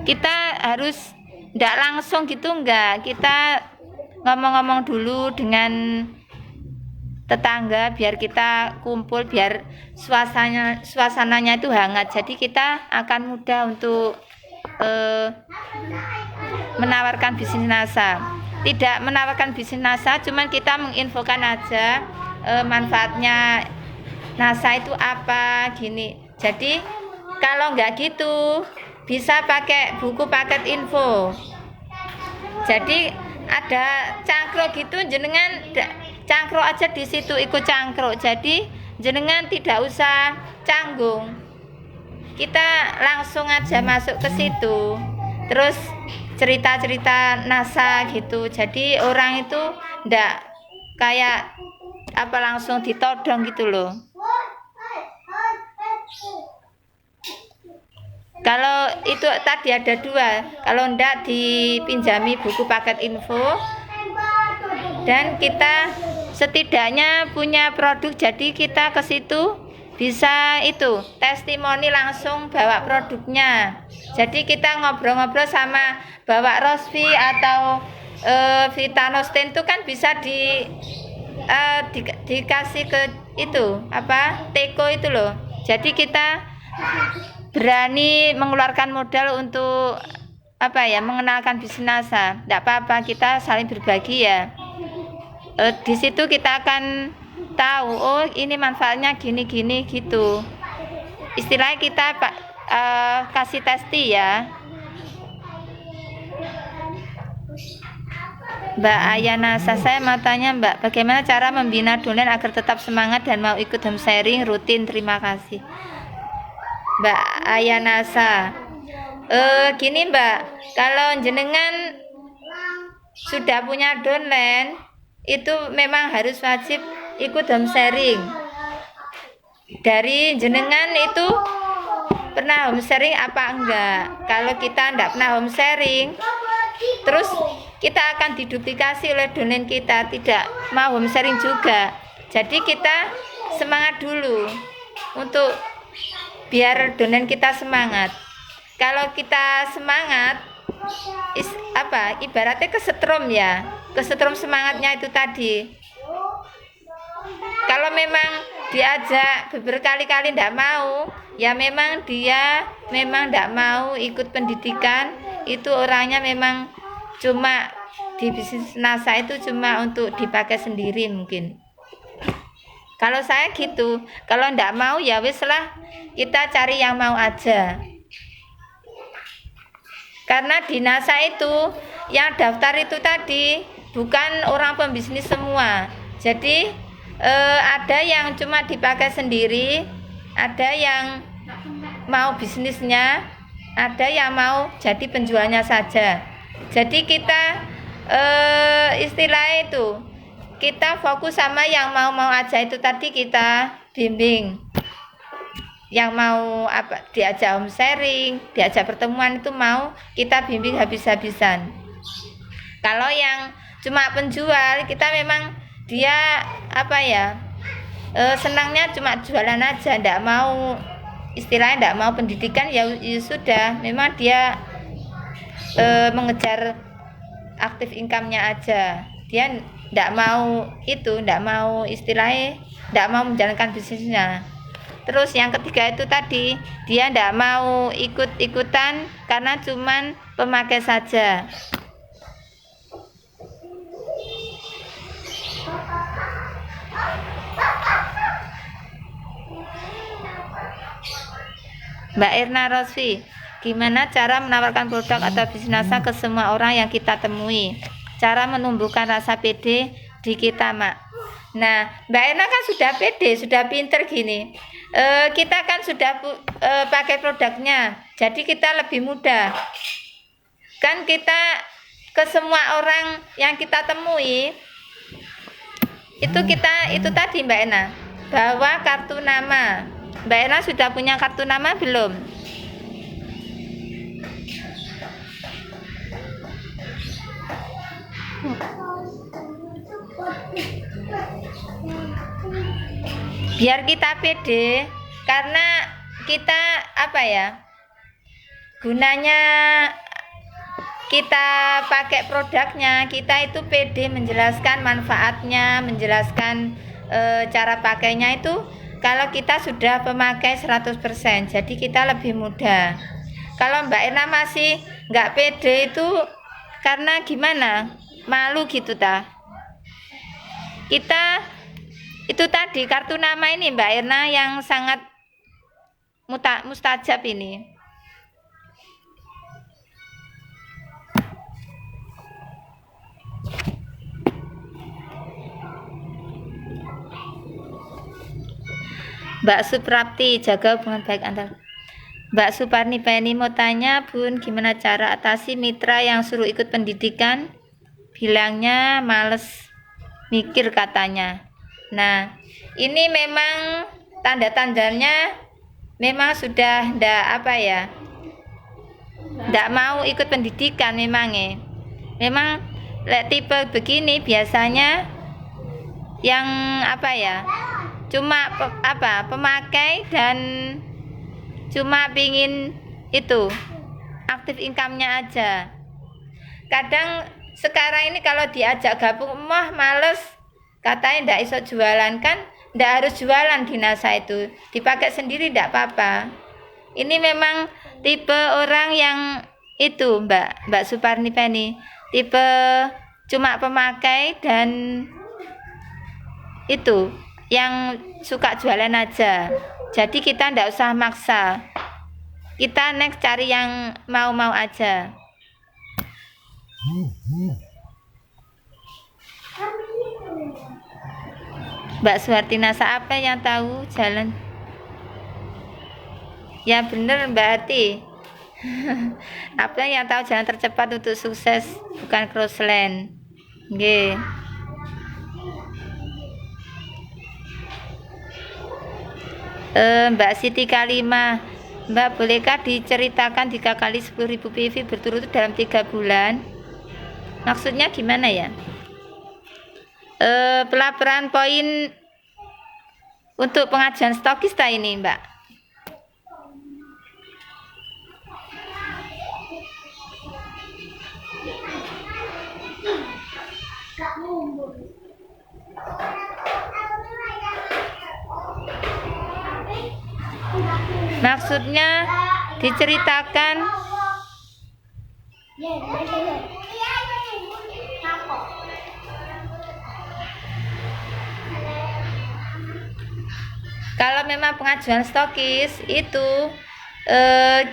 Kita harus tidak langsung gitu, enggak, kita ngomong-ngomong dulu dengan tetangga biar kita kumpul, biar suasananya itu hangat. Jadi kita akan mudah untuk menawarkan bisnis NASA. Tidak menawarkan bisnis NASA, cuman kita menginfokan aja manfaatnya NASA itu apa gini. Jadi kalau nggak gitu bisa pakai buku paket info. Jadi ada cangkruk gitu, jenengan cangkruk aja di situ, ikut cangkruk. Jadi jenengan tidak usah canggung, kita langsung aja masuk ke situ, terus cerita-cerita NASA gitu. Jadi orang itu ndak kayak apa langsung ditodong gitu loh. Kalau itu tadi ada dua, kalau ndak dipinjami buku paket info, dan kita setidaknya punya produk, jadi kita ke situ bisa itu testimoni langsung bawa produknya. Jadi kita ngobrol-ngobrol sama bawa Rosvi atau Vitanostin itu kan bisa dikasih ke itu apa teko itu loh. Jadi kita berani mengeluarkan modal untuk apa ya, mengenalkan bisnis NASA. Tidak apa-apa, kita saling berbagi ya. Di situ kita akan tahu, oh ini manfaatnya gini-gini gitu. Istilahnya kita kasih testi ya. Mbak Ayana, saya mau tanya Mbak, bagaimana cara membina donen agar tetap semangat dan mau ikut home sharing rutin? Terima kasih. Mbak Ayanasa, gini Mbak, kalau jenengan sudah punya downline, itu memang harus wajib ikut home sharing. Dari jenengan itu pernah home sharing apa enggak? Kalau kita enggak pernah home sharing, terus kita akan diduplikasi oleh downline kita, tidak mau home sharing juga. Jadi kita semangat dulu untuk biar donen kita semangat. Kalau kita semangat ibaratnya kesetrum ya, kesetrum semangatnya itu tadi. Kalau memang diajak berkali-kali tidak mau, ya memang dia tidak mau ikut pendidikan. Itu orangnya memang cuma di bisnis NASA itu cuma untuk dipakai sendiri mungkin. Kalau saya gitu, kalau ndak mau ya wis lah, kita cari yang mau aja. Karena di NASA itu yang daftar itu tadi bukan orang pembisnis semua. Jadi ada yang cuma dipakai sendiri, ada yang mau bisnisnya, ada yang mau jadi penjualnya saja. Jadi kita istilah itu, kita fokus sama yang mau aja itu tadi, kita bimbing. Yang mau diajak home sharing, diajak pertemuan itu mau kita bimbing habis-habisan. Kalau yang cuma penjual, kita memang dia senangnya cuma jualan aja, ndak mau istilahnya ndak mau pendidikan, ya sudah, memang dia mengejar aktif income-nya aja. Dia ndak mau istilahnya ndak mau menjalankan bisnisnya. Terus yang ketiga itu tadi, dia ndak mau ikut-ikutan karena cuman pemakai saja. Mbak Irna Rosvi, gimana cara menawarkan produk atau bisnis NASA ke semua orang yang kita temui? Cara menumbuhkan rasa pede di kita, Mak. Nah, Mbak Irna kan sudah pede, sudah pinter gini. Kita kan sudah pakai produknya, jadi kita lebih mudah. Kan kita ke semua orang yang kita temui, itu tadi Mbak Irna, bawa kartu nama. Mbak Irna sudah punya kartu nama belum? Biar kita pede, karena kita gunanya kita pakai produknya, kita itu pede menjelaskan manfaatnya, menjelaskan cara pakainya itu. Kalau kita sudah pemakai 100%, jadi kita lebih mudah. Kalau Mbak Erna masih nggak pede itu karena gimana? Malu gitu ta. Kita itu tadi kartu nama ini Mbak Erna yang sangat mustajab ini. Mbak Suprapti, jaga hubungan baik antar. Mbak Suparni Penny mau tanya, Bun, gimana cara atasi mitra yang suruh ikut pendidikan? Bilangnya males mikir katanya. Nah, ini memang tanda-tandanya memang sudah ndak mau ikut pendidikan memang Memang tipe begini biasanya yang cuma pemakai dan cuma pingin itu aktif income-nya aja. Kadang sekarang ini kalau diajak gabung males, katanya ndak iso jualan, kan ndak harus jualan di NASA itu, dipakai sendiri ndak apa-apa. Ini memang tipe orang yang itu Mbak Suparni Penny, tipe cuma pemakai dan itu yang suka jualan aja. Jadi kita ndak usah maksa, kita next cari yang mau-mau aja. Mbak Suhartina, apa yang tahu jalan? Ya bener Mbak Hati. Apa yang tahu jalan tercepat untuk sukses, bukan crossland. Nggih. Mbak Siti Kalima, Mbak, bolehkah diceritakan 3 kali 10.000 PV berturut-turut dalam 3 bulan? Maksudnya gimana ya? Pelaporan poin untuk pengajuan stokista ini, Mbak. Maksudnya diceritakan kalau memang pengajuan stokis itu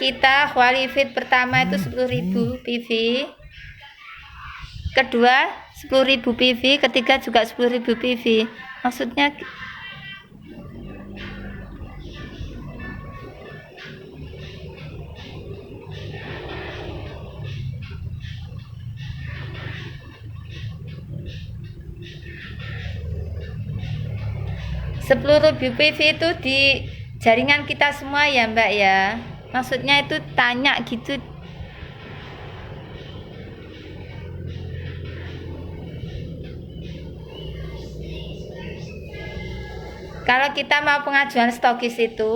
kita qualified pertama itu 10.000 PV, kedua 10.000 PV, ketiga juga 10.000 PV. Maksudnya seluruh PV itu di jaringan kita semua ya Mbak ya. Maksudnya itu tanya gitu. Kalau kita mau pengajuan stokis itu,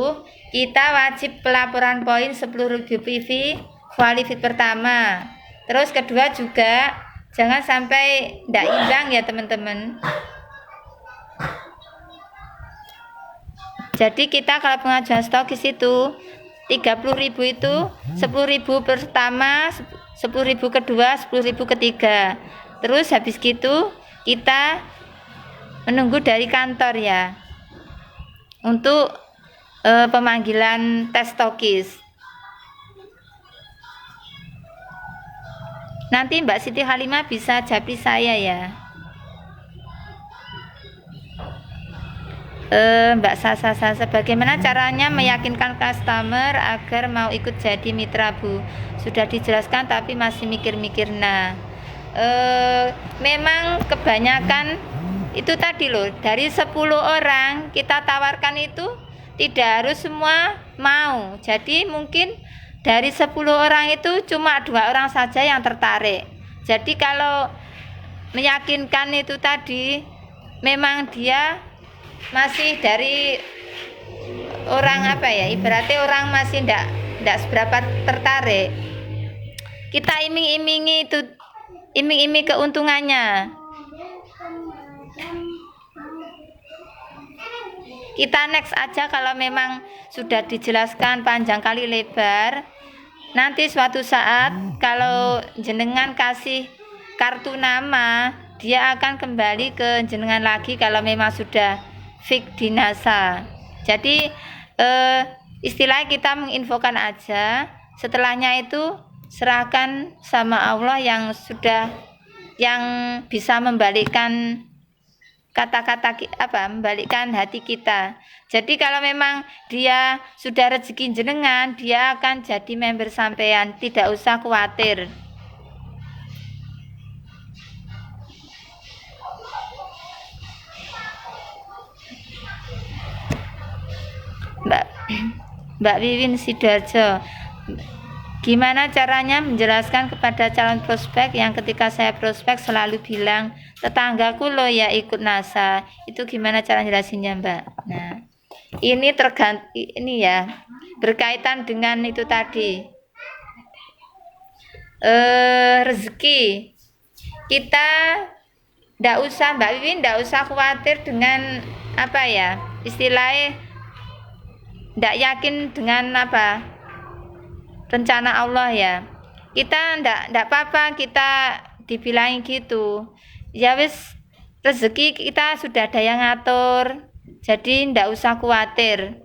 kita wajib pelaporan poin 10.000 PV qualified pertama. Terus kedua juga jangan sampai ndak hilang ya teman-teman. Jadi kita kalau pengajuan stokis itu 30.000 itu 10.000 pertama, 10.000 kedua, 10.000 ketiga. Terus habis gitu kita menunggu dari kantor ya untuk pemanggilan tes stokis. Nanti Mbak Siti Halimah bisa japri saya ya. Mbak Sasa, bagaimana caranya meyakinkan customer agar mau ikut jadi mitra Bu? Sudah dijelaskan tapi masih mikir-mikir. Nah, memang kebanyakan itu tadi loh, dari 10 orang kita tawarkan itu tidak harus semua mau. Jadi mungkin dari 10 orang itu cuma 2 orang saja yang tertarik. Jadi kalau meyakinkan itu tadi memang dia masih dari orang ibaratnya orang masih ndak seberapa tertarik, kita iming-imingi keuntungannya. Kita next aja kalau memang sudah dijelaskan panjang kali lebar, nanti suatu saat kalau jenengan kasih kartu nama, dia akan kembali ke jenengan lagi kalau memang sudah fix di NASA. Jadi istilahnya kita menginfokan aja, setelahnya itu serahkan sama Allah yang bisa membalikkan kata-kata membalikkan hati kita. Jadi kalau memang dia sudah rezeki jenengan, dia akan jadi member sampean, tidak usah khawatir. Mbak Wiwin Sidoarjo, gimana caranya menjelaskan kepada calon prospek yang ketika saya prospek selalu bilang tetanggaku loh ya ikut NASA, itu gimana cara jelasinnya Mbak? Nah, ini berkaitan dengan itu tadi, rezeki kita. Ndak usah Mbak Wiwin, ndak usah khawatir dengan istilahnya ndak yakin dengan rencana Allah ya. Kita ndak apa-apa kita dibilangin gitu. Ya wis, rezeki kita sudah ada yang ngatur. Jadi ndak usah khawatir.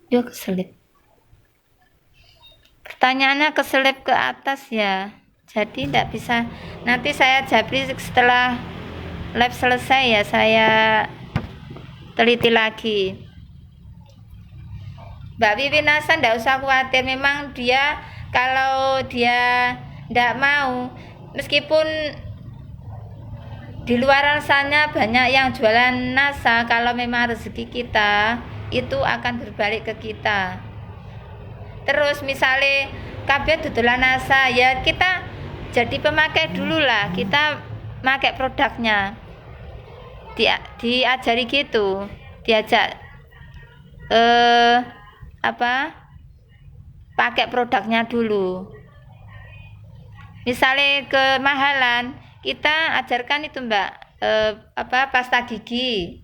Yo keselip. Pertanyaannya keselip ke atas ya. Jadi ndak bisa. Nanti saya jabri setelah live selesai ya, saya teliti lagi. Mbak Wiwin Nasa ndak usah khawatir, memang dia kalau dia ndak mau, meskipun di luar sana banyak yang jualan NASA, kalau memang rezeki kita itu akan berbalik ke kita. Terus misalnya kabeh dodolan NASA ya, kita jadi pemakai dulu lah, kita pakai produknya, diajari gitu, diajak pakai produknya dulu. Misalnya kemahalan, kita ajarkan itu Mbak, pasta gigi.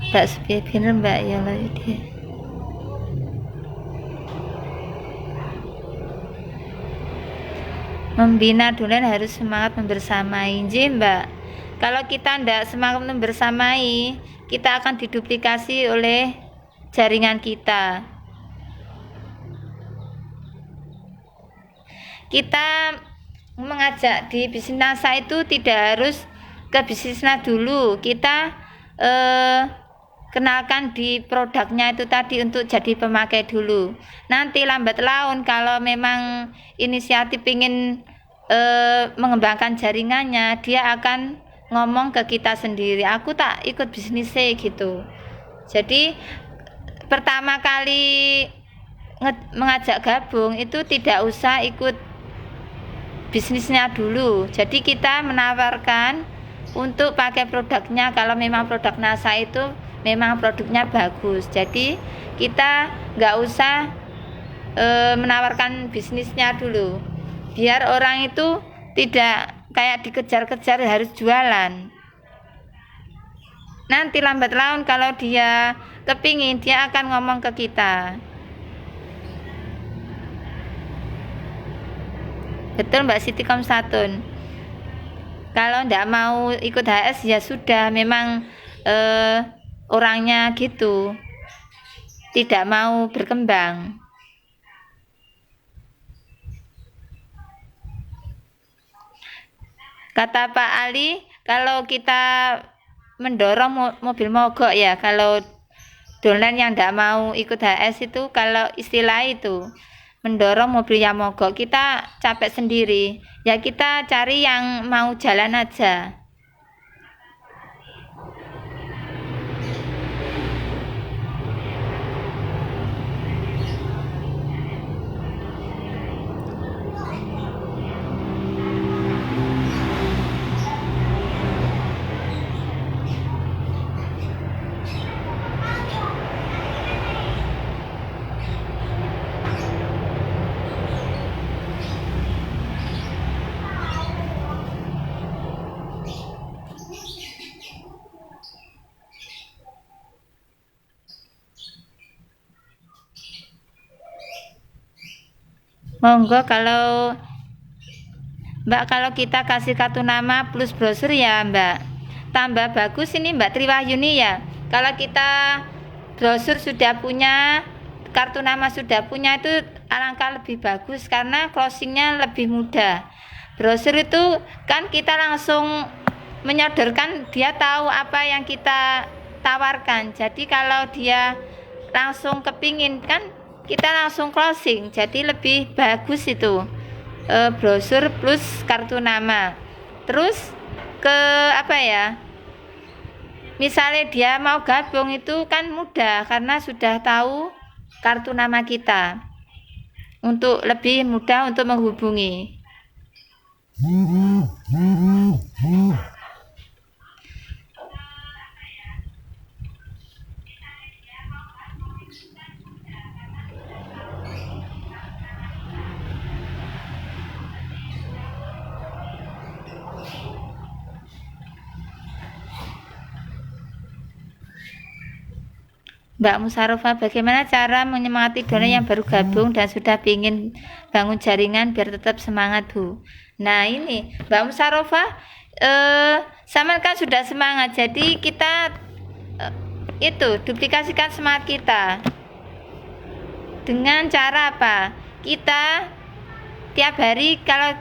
Mbak sepiye bener Mbak ya lah dia. Membina dolen harus semangat membersamai. Nggih Mbak, kalau kita ndak semangat membersamai, kita akan diduplikasi oleh jaringan kita. Kita mengajak di bisnis NASA itu tidak harus ke bisnisnya dulu, kita kenalkan di produknya itu tadi untuk jadi pemakai dulu. Nanti lambat laun kalau memang inisiatif ingin mengembangkan jaringannya, dia akan ngomong ke kita sendiri, aku tak ikut bisnisnya gitu. Jadi pertama kali mengajak gabung itu tidak usah ikut bisnisnya dulu. Jadi kita menawarkan untuk pakai produknya kalau memang produk NASA itu memang produknya bagus. Jadi kita nggak usah menawarkan bisnisnya dulu, biar orang itu tidak kayak dikejar-kejar harus jualan. Nanti lambat laun kalau dia kepingin, dia akan ngomong ke kita. Betul Mbak Siti Komsatun. Kalau ndak mau ikut HS ya sudah, memang orangnya gitu, tidak mau berkembang. Kata Pak Ali, kalau kita mendorong mobil mogok ya, kalau dolan yang ndak mau ikut HS itu, kalau istilah itu mendorong mobil yang mogok, kita capek sendiri ya, kita cari yang mau jalan aja. Monggo kalau Mbak, kalau kita kasih kartu nama plus brosur ya Mbak, tambah bagus ini Mbak Triwahyuni ya. Kalau kita brosur sudah punya, kartu nama sudah punya, itu alangkah lebih bagus karena closingnya lebih mudah. Brosur itu kan kita langsung menyodorkan, dia tahu apa yang kita tawarkan. Jadi kalau dia langsung kepingin kan kita langsung closing, jadi lebih bagus itu brosur plus kartu nama. Terus ke apa ya, misalnya dia mau gabung itu kan mudah karena sudah tahu kartu nama kita, untuk lebih mudah untuk menghubungi. Mbak Musarofah, bagaimana cara menyemangati donor yang baru gabung dan sudah ingin bangun jaringan biar tetap semangat, Bu? Nah ini Mbak Musarofah, sama kan sudah semangat, jadi kita itu duplikasikan semangat kita dengan cara apa? Kita tiap hari kalau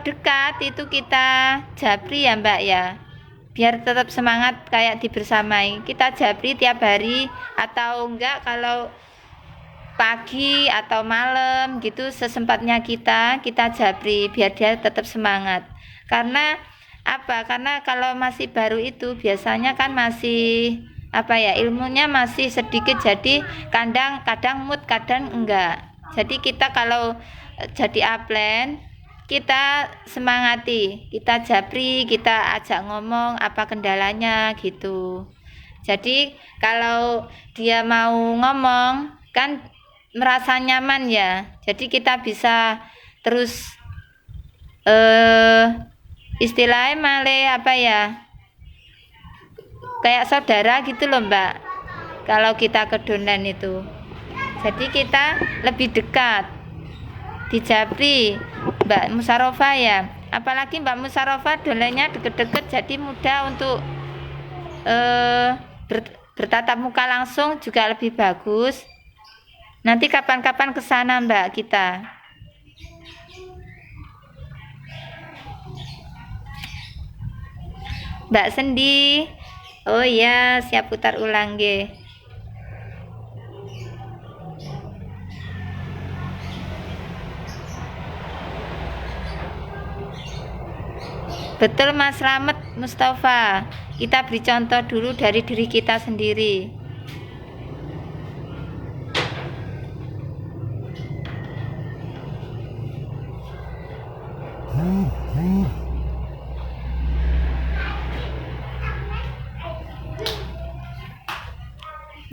dekat itu kita japri ya Mbak ya, biar tetap semangat kayak dibersamai. Kita japri tiap hari, atau enggak kalau pagi atau malam gitu sesempatnya kita japri biar dia tetap semangat. Karena apa? Karena kalau masih baru itu biasanya kan masih apa ya, ilmunya masih sedikit, jadi kadang mood kadang enggak. Jadi kita kalau jadi upline, kita semangati, kita japri, kita ajak ngomong apa kendalanya gitu. Jadi kalau dia mau ngomong kan merasa nyaman ya, jadi kita bisa terus istilahnya male apa ya, kayak saudara gitu loh Mbak, kalau kita ke donan itu. Jadi kita lebih dekat, dijapri Mbak Musarofah ya, apalagi Mbak Musarofah donannya deket-deket, jadi mudah untuk bertatap muka langsung juga lebih bagus. Nanti kapan-kapan ke sana Mbak kita. Mbak Sendi, oh iya siap putar ulang ge. Betul Mas Slamet Mustafa, kita beri contoh dulu dari diri kita sendiri.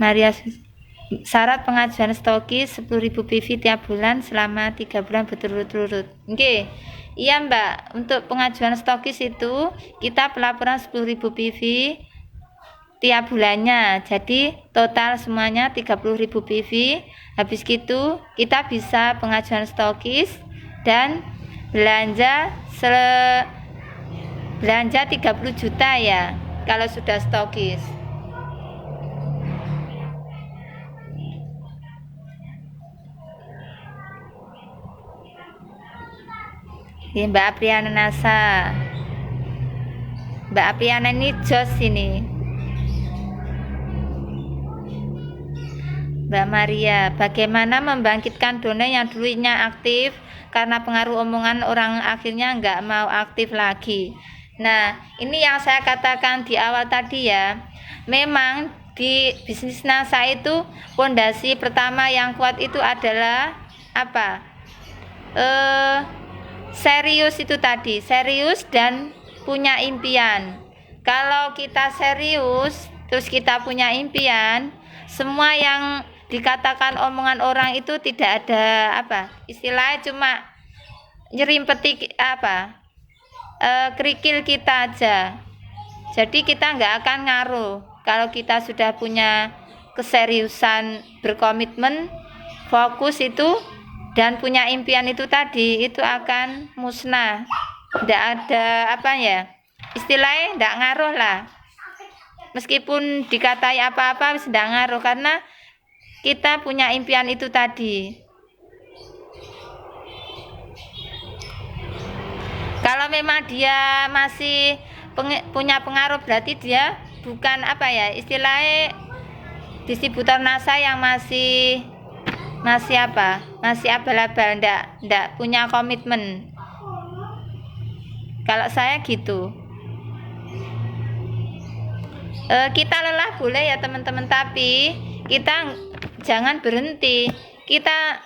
Maria, syarat pengajuan stokis 10.000 PV tiap bulan selama 3 bulan berturut-turut. Oke, iya Mbak, untuk pengajuan stokis itu kita pelaporan 10.000 PV tiap bulannya, jadi total semuanya 30.000 PV. Habis gitu kita bisa pengajuan stokis dan belanja 30 juta ya kalau sudah stokis. Ini Mbak Apriana Nasa, Mbak Apriana ini jos ini. Mbak Maria, bagaimana membangkitkan donor yang dulunya aktif karena pengaruh omongan orang akhirnya nggak mau aktif lagi? Nah, ini yang saya katakan di awal tadi ya. Memang di bisnis NASA itu fondasi pertama yang kuat itu adalah apa? Serius itu tadi, serius dan punya impian. Kalau kita serius terus kita punya impian, semua yang dikatakan omongan orang itu tidak ada apa istilahnya, cuma nyerimpeti apa kerikil kita aja. Jadi kita nggak akan ngaruh kalau kita sudah punya keseriusan, berkomitmen, fokus, itu dan punya impian itu tadi, itu akan musnah. Tidak ada apa ya, istilahnya tidak ngaruh lah. Meskipun dikatai apa-apa tidak ngaruh, karena kita punya impian itu tadi. Kalau memang dia masih punya pengaruh, berarti dia bukan apa ya, istilahnya distributor NASA yang masih apa, masih abal-abal, ndak punya komitmen. Kalau saya gitu. Kita lelah boleh ya teman-teman, tapi kita jangan berhenti. Kita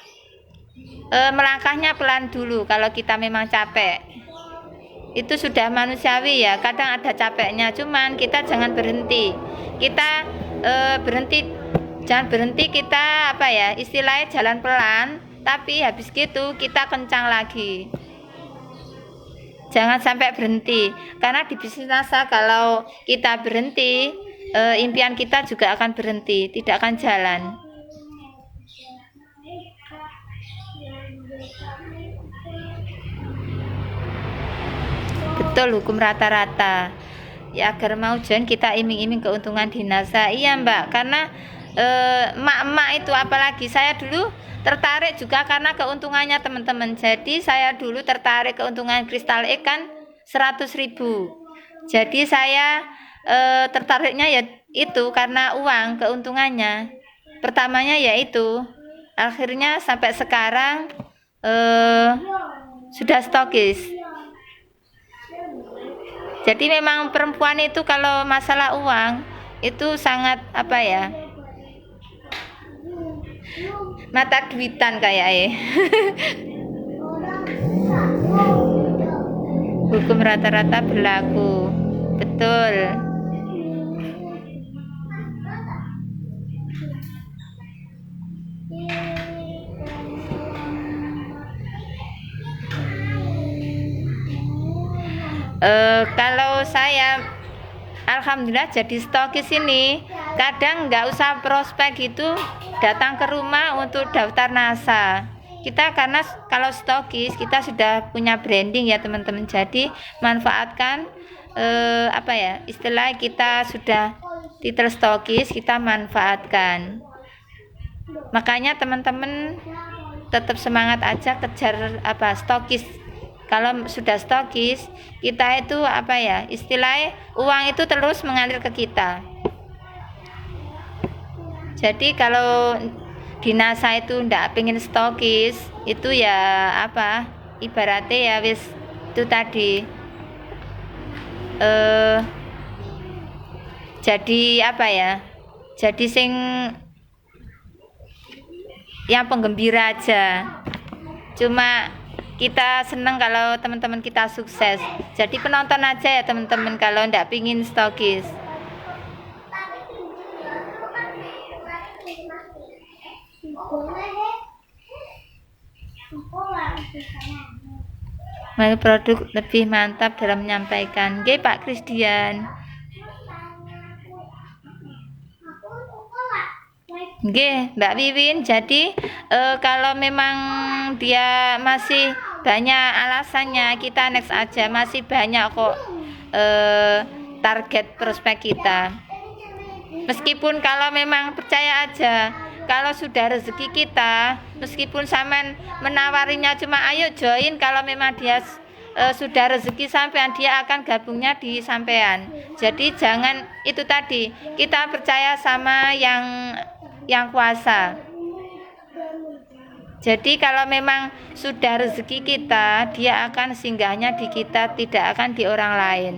melangkahnya pelan dulu. Kalau kita memang capek, itu sudah manusiawi ya, kadang ada capeknya, cuman kita jangan berhenti. Kita jangan berhenti, kita apa ya, istilahnya jalan pelan, tapi habis gitu kita kencang lagi. Jangan sampai berhenti, karena di bisnis NASA kalau kita berhenti, impian kita juga akan berhenti, tidak akan jalan. Betul, hukum rata-rata. Ya, agar mau join kita iming-iming keuntungan di NASA. Iya Mbak, karena emak-emak itu, apalagi saya dulu tertarik juga karena keuntungannya teman-teman. Jadi saya dulu tertarik keuntungan kristal ikan 100.000. Jadi saya tertariknya ya itu karena uang, keuntungannya. Pertamanya ya itu. Akhirnya sampai sekarang sudah stokis. Jadi memang perempuan itu kalau masalah uang itu sangat apa ya, mata duitan kayaknya. Hukum rata-rata berlaku. Betul. Kalau saya alhamdulillah jadi stokis ini, kadang nggak usah prospek itu datang ke rumah untuk daftar NASA. Kita karena kalau stokis kita sudah punya branding ya teman-teman. Jadi manfaatkan apa ya, istilah kita sudah titel stokis, kita manfaatkan. Makanya teman-teman tetap semangat aja kejar apa, stokis. Kalau sudah stokis, kita itu apa ya, istilahnya uang itu terus mengalir ke kita. Jadi kalau di NASA itu ndak pengen stokis, itu ya apa, ibaratnya ya wis itu tadi jadi apa ya, jadi sing yang penggembira aja. Cuma kita seneng kalau teman-teman kita sukses. Jadi penonton aja ya teman-teman, kalau ndak pingin stokis. Mari produk lebih mantap dalam menyampaikan. Nggih Pak Krisdian. Nggih, Mbak Wiwin. Jadi kalau memang dia masih banyak alasannya, kita next aja. Masih banyak kok target prospek kita. Meskipun kalau memang percaya aja, kalau sudah rezeki kita, meskipun sampean menawarinya cuma ayo join, kalau memang dia sudah rezeki sampean, dia akan gabungnya di sampean. Jadi jangan itu tadi, kita percaya sama yang kuasa. Jadi kalau memang sudah rezeki kita, dia akan singgahnya di kita, tidak akan di orang lain.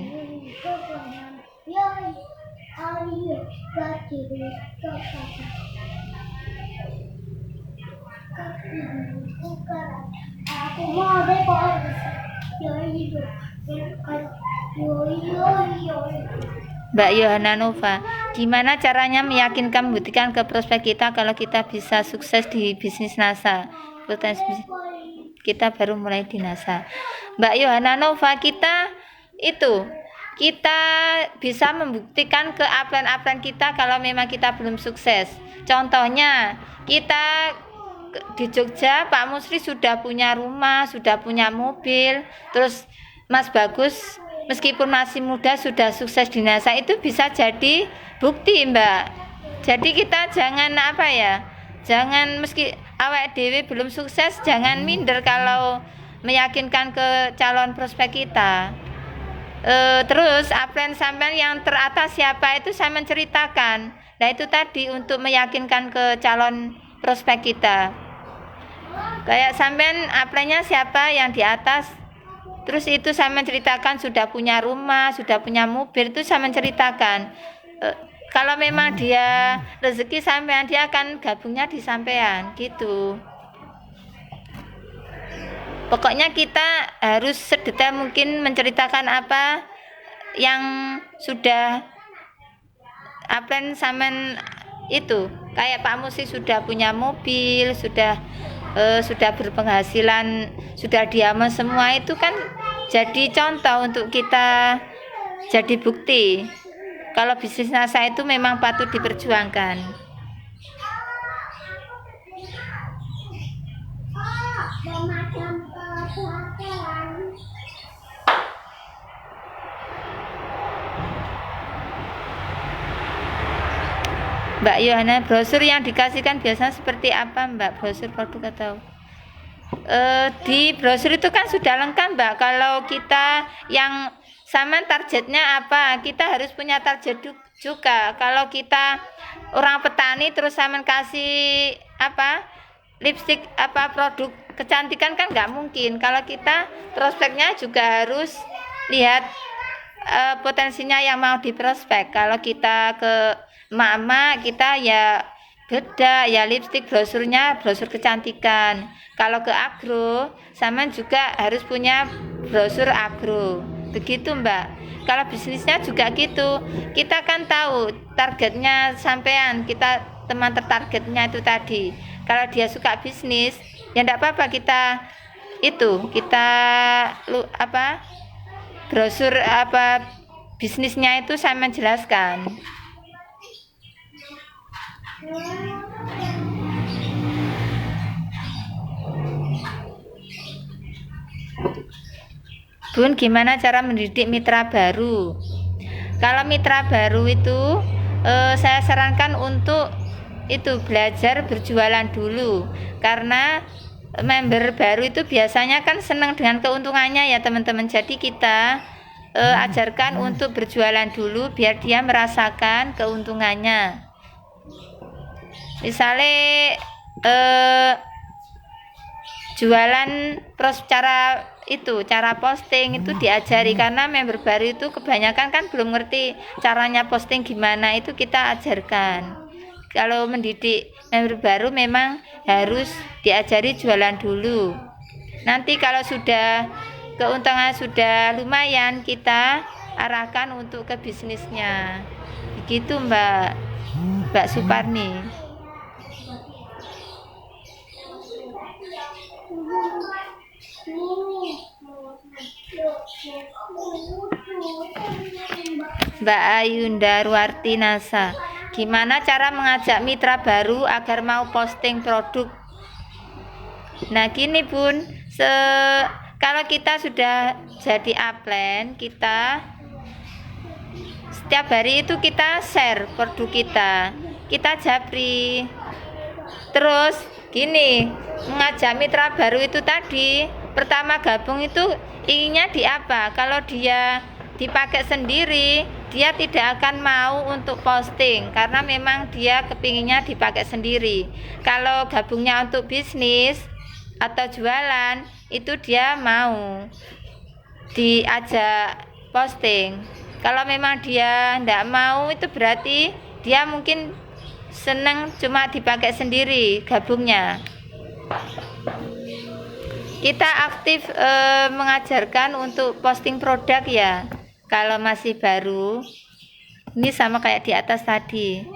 Mbak Yohana Nova, gimana caranya meyakinkan, membuktikan ke prospek kita kalau kita bisa sukses di bisnis NASA? Potensi kita baru mulai di NASA. Mbak Yohana Nova, kita bisa membuktikan ke upline-upline kita kalau memang kita belum sukses. Contohnya, kita di Jogja Pak Musri sudah punya rumah, sudah punya mobil, terus Mas Bagus meskipun masih muda sudah sukses di NASA, itu bisa jadi bukti, Mbak. Jadi kita jangan jangan meski awak dewe belum sukses, jangan minder kalau meyakinkan ke calon prospek kita. Terus upline sampean yang teratas siapa itu saya menceritakan. Nah itu tadi untuk meyakinkan ke calon prospek kita. Kayak sampean upline-nya siapa yang di atas. Terus itu saya menceritakan sudah punya rumah, sudah punya mobil, itu saya menceritakan. Kalau memang dia rezeki sampean, dia akan gabungnya di sampean gitu. Pokoknya kita harus sedetail mungkin menceritakan apa yang sudah upline sampean itu. Kayak Pak Musi sudah punya mobil, sudah berpenghasilan, sudah diaman semua, itu kan jadi contoh untuk kita, jadi bukti kalau bisnis NASA itu memang patut diperjuangkan. Mbak Yohana, brosur yang dikasihkan biasanya seperti apa, Mbak? Brosur produk atau di brosur itu kan sudah lengkap, Mbak. Kalau kita yang sama targetnya apa, kita harus punya target juga. Kalau kita orang petani terus sama kasih lipstik produk kecantikan kan nggak mungkin. Kalau kita prospeknya juga harus lihat potensinya yang mau diprospek. Kalau kita ke mama, kita ya beda ya lipstik brosurnya brosur kecantikan. Kalau ke agro sama juga harus punya brosur agro, begitu, Mbak. Kalau bisnisnya juga gitu, kita kan tahu targetnya sampean, kita teman tertargetnya itu tadi. Kalau dia suka bisnis ya enggak apa-apa, kita brosur bisnisnya itu saya menjelaskan. Bun, gimana cara mendidik mitra baru? Kalau mitra baru itu saya sarankan untuk belajar berjualan dulu, karena member baru itu biasanya kan senang dengan keuntungannya ya teman-teman. Jadi kita ajarkan untuk berjualan dulu biar dia merasakan keuntungannya. Misalnya jualan cara posting itu diajari, karena member baru itu kebanyakan kan belum ngerti caranya posting gimana, itu kita ajarkan. Kalau mendidik member baru memang harus diajari jualan dulu. Nanti kalau sudah keuntungan sudah lumayan, kita arahkan untuk ke bisnisnya. Begitu, Mbak Suparni. Mbak Ayunda Ruarti NASA, gimana cara mengajak mitra baru agar mau posting produk? Nah gini Bun, kalau kita sudah jadi upline, kita setiap hari itu kita share produk kita japri. Terus gini, mengajak mitra baru itu tadi, pertama gabung itu inginnya di apa? Kalau dia dipakai sendiri, dia tidak akan mau untuk posting, karena memang dia kepinginnya dipakai sendiri. Kalau gabungnya untuk bisnis atau jualan, itu dia mau diajak posting. Kalau memang dia tidak mau, itu berarti dia mungkin senang cuma dipakai sendiri gabungnya. Kita aktif mengajarkan untuk posting produk ya. Kalau masih baru, ini sama kayak di atas tadi.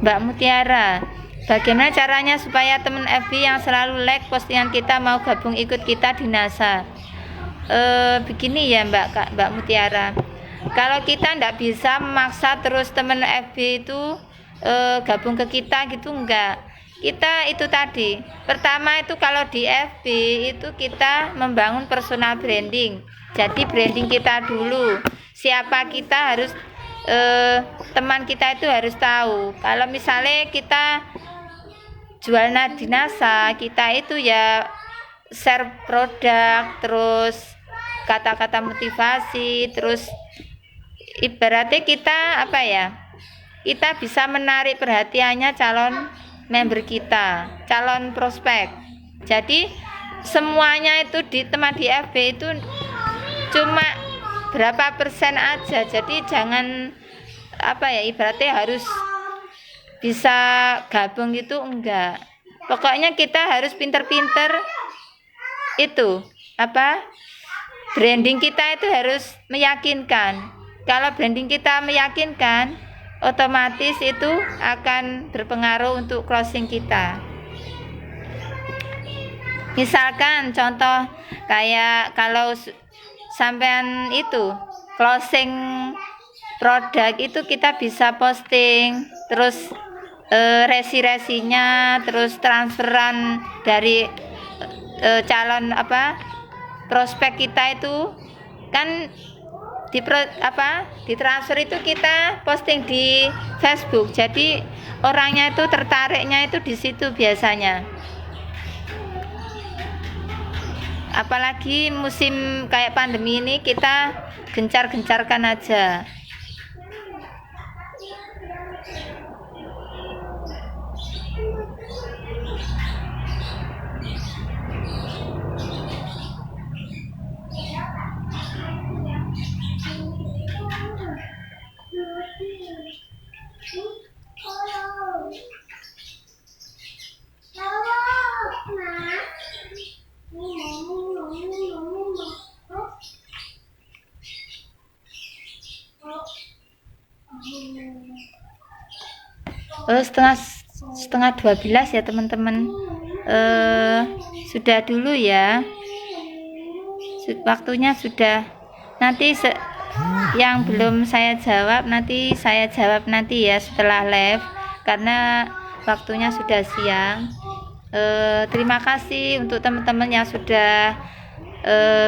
Mbak Mutiara, bagaimana caranya supaya teman FB yang selalu like postingan kita mau gabung ikut kita di NASA? Begini ya Mbak Mutiara, kalau kita ndak bisa memaksa terus teman FB itu gabung ke kita gitu, enggak. Kita itu tadi, pertama itu kalau di FB itu kita membangun personal branding. Jadi branding kita dulu, siapa kita harus teman kita itu harus tahu. Kalau misalnya kita jual di NASA, kita itu ya share produk, terus kata-kata motivasi, terus ibaratnya kita apa ya, kita bisa menarik perhatiannya calon member kita, calon prospek. Jadi semuanya itu di teman di FB itu cuma berapa persen aja. Jadi jangan apa ya, ibaratnya harus bisa gabung gitu, enggak. Pokoknya kita harus pinter-pinter itu apa, branding kita itu harus meyakinkan. Kalau branding kita meyakinkan, otomatis itu akan berpengaruh untuk closing kita. Misalkan contoh kayak kalau sampean itu closing produk itu kita bisa posting, terus resi-resinya, terus transferan dari calon apa prospek kita itu kan ditransfer itu kita posting di Facebook. Jadi orangnya itu tertariknya itu di situ biasanya. Apalagi musim kayak pandemi ini, kita gencar-gencarkan aja. Setengah 12 ya teman-teman. Sudah dulu ya, waktunya sudah. Nanti yang belum saya jawab nanti saya jawab nanti ya setelah live, karena waktunya sudah siang. Terima kasih untuk teman-teman yang sudah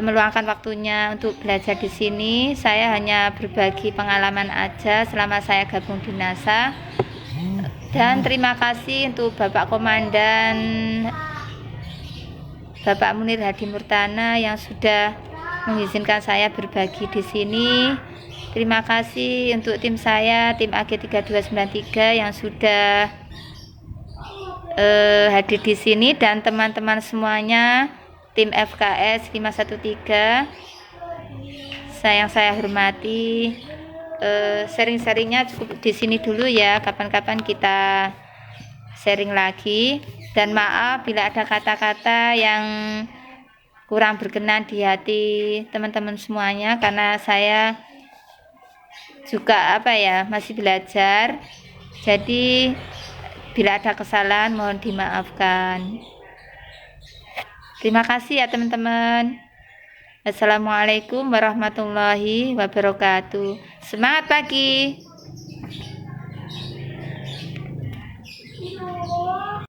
meluangkan waktunya untuk belajar di sini. Saya hanya berbagi pengalaman aja selama saya gabung di NASA. Dan terima kasih untuk Bapak Komandan Bapak Munir Hadi Murtana yang sudah mengizinkan saya berbagi di sini. Terima kasih untuk tim saya, tim AG3293 yang sudah hadir di sini, dan teman-teman semuanya tim FKS 513 yang saya hormati. Sharing-sharingnya cukup di sini dulu ya, kapan-kapan kita sharing lagi. Dan maaf bila ada kata-kata yang kurang berkenan di hati teman-teman semuanya, karena saya juga masih belajar. Jadi bila ada kesalahan mohon dimaafkan. Terima kasih ya teman-teman. Assalamualaikum warahmatullahi wabarakatuh. Semangat pagi.